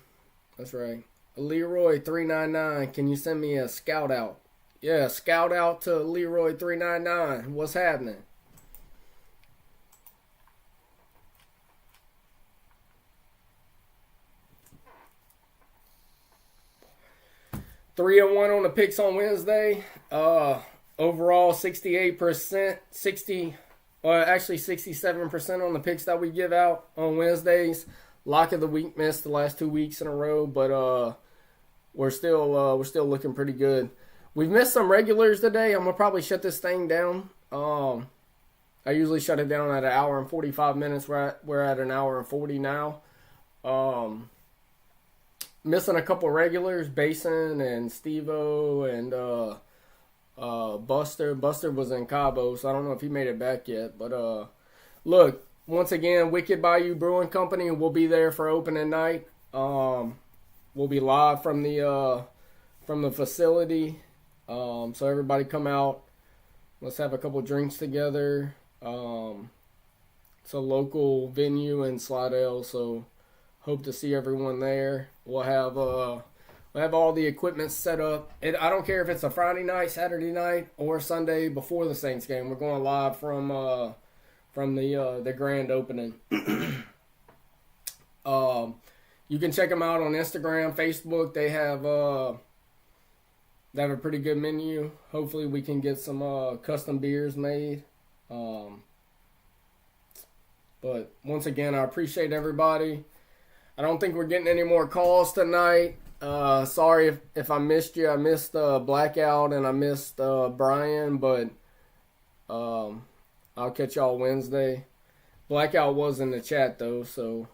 That's right. Leroy 399. Can you send me a scout out? Yeah, scout out to Leroy 399. What's happening? Three and 1 on the picks on Wednesday. Overall 68%, 67% on the picks that we give out on Wednesdays. Lock of the week missed the last 2 weeks in a row, but we're still looking pretty good. We've missed some regulars today. I'm gonna probably shut this thing down. I usually shut it down at 1 hour and 45 minutes. We're at 1 hour and 40 now. Missing a couple regulars, Basin and Steve-O and Buster. Buster was in Cabo, so I don't know if he made it back yet. But look, once again, Wicked Bayou Brewing Company will be there for opening night. We'll be live from the facility. So everybody come out. Let's have a couple drinks together. It's a local venue in Slidell, so hope to see everyone there. We'll have all the equipment set up. I don't care if it's a Friday night, Saturday night, or Sunday before the Saints game. We're going live from the grand opening. You can check them out on Instagram, Facebook. They have a pretty good menu. Hopefully we can get some custom beers made. But once again, I appreciate everybody. I don't think we're getting any more calls tonight. Sorry if I missed you. I missed Blackout and I missed Brian, but I'll catch y'all Wednesday. Blackout was in the chat though, so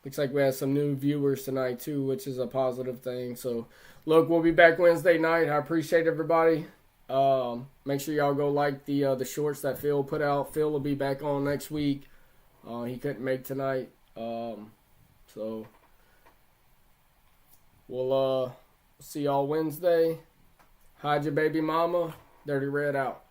looks like we have some new viewers tonight too, which is a positive thing. So look, we'll be back Wednesday night. I appreciate everybody. Make sure y'all go like the shorts that Phil put out. Phil will be back on next week. He couldn't make tonight. So we'll see y'all Wednesday. Hide your baby mama. Dirty Red out.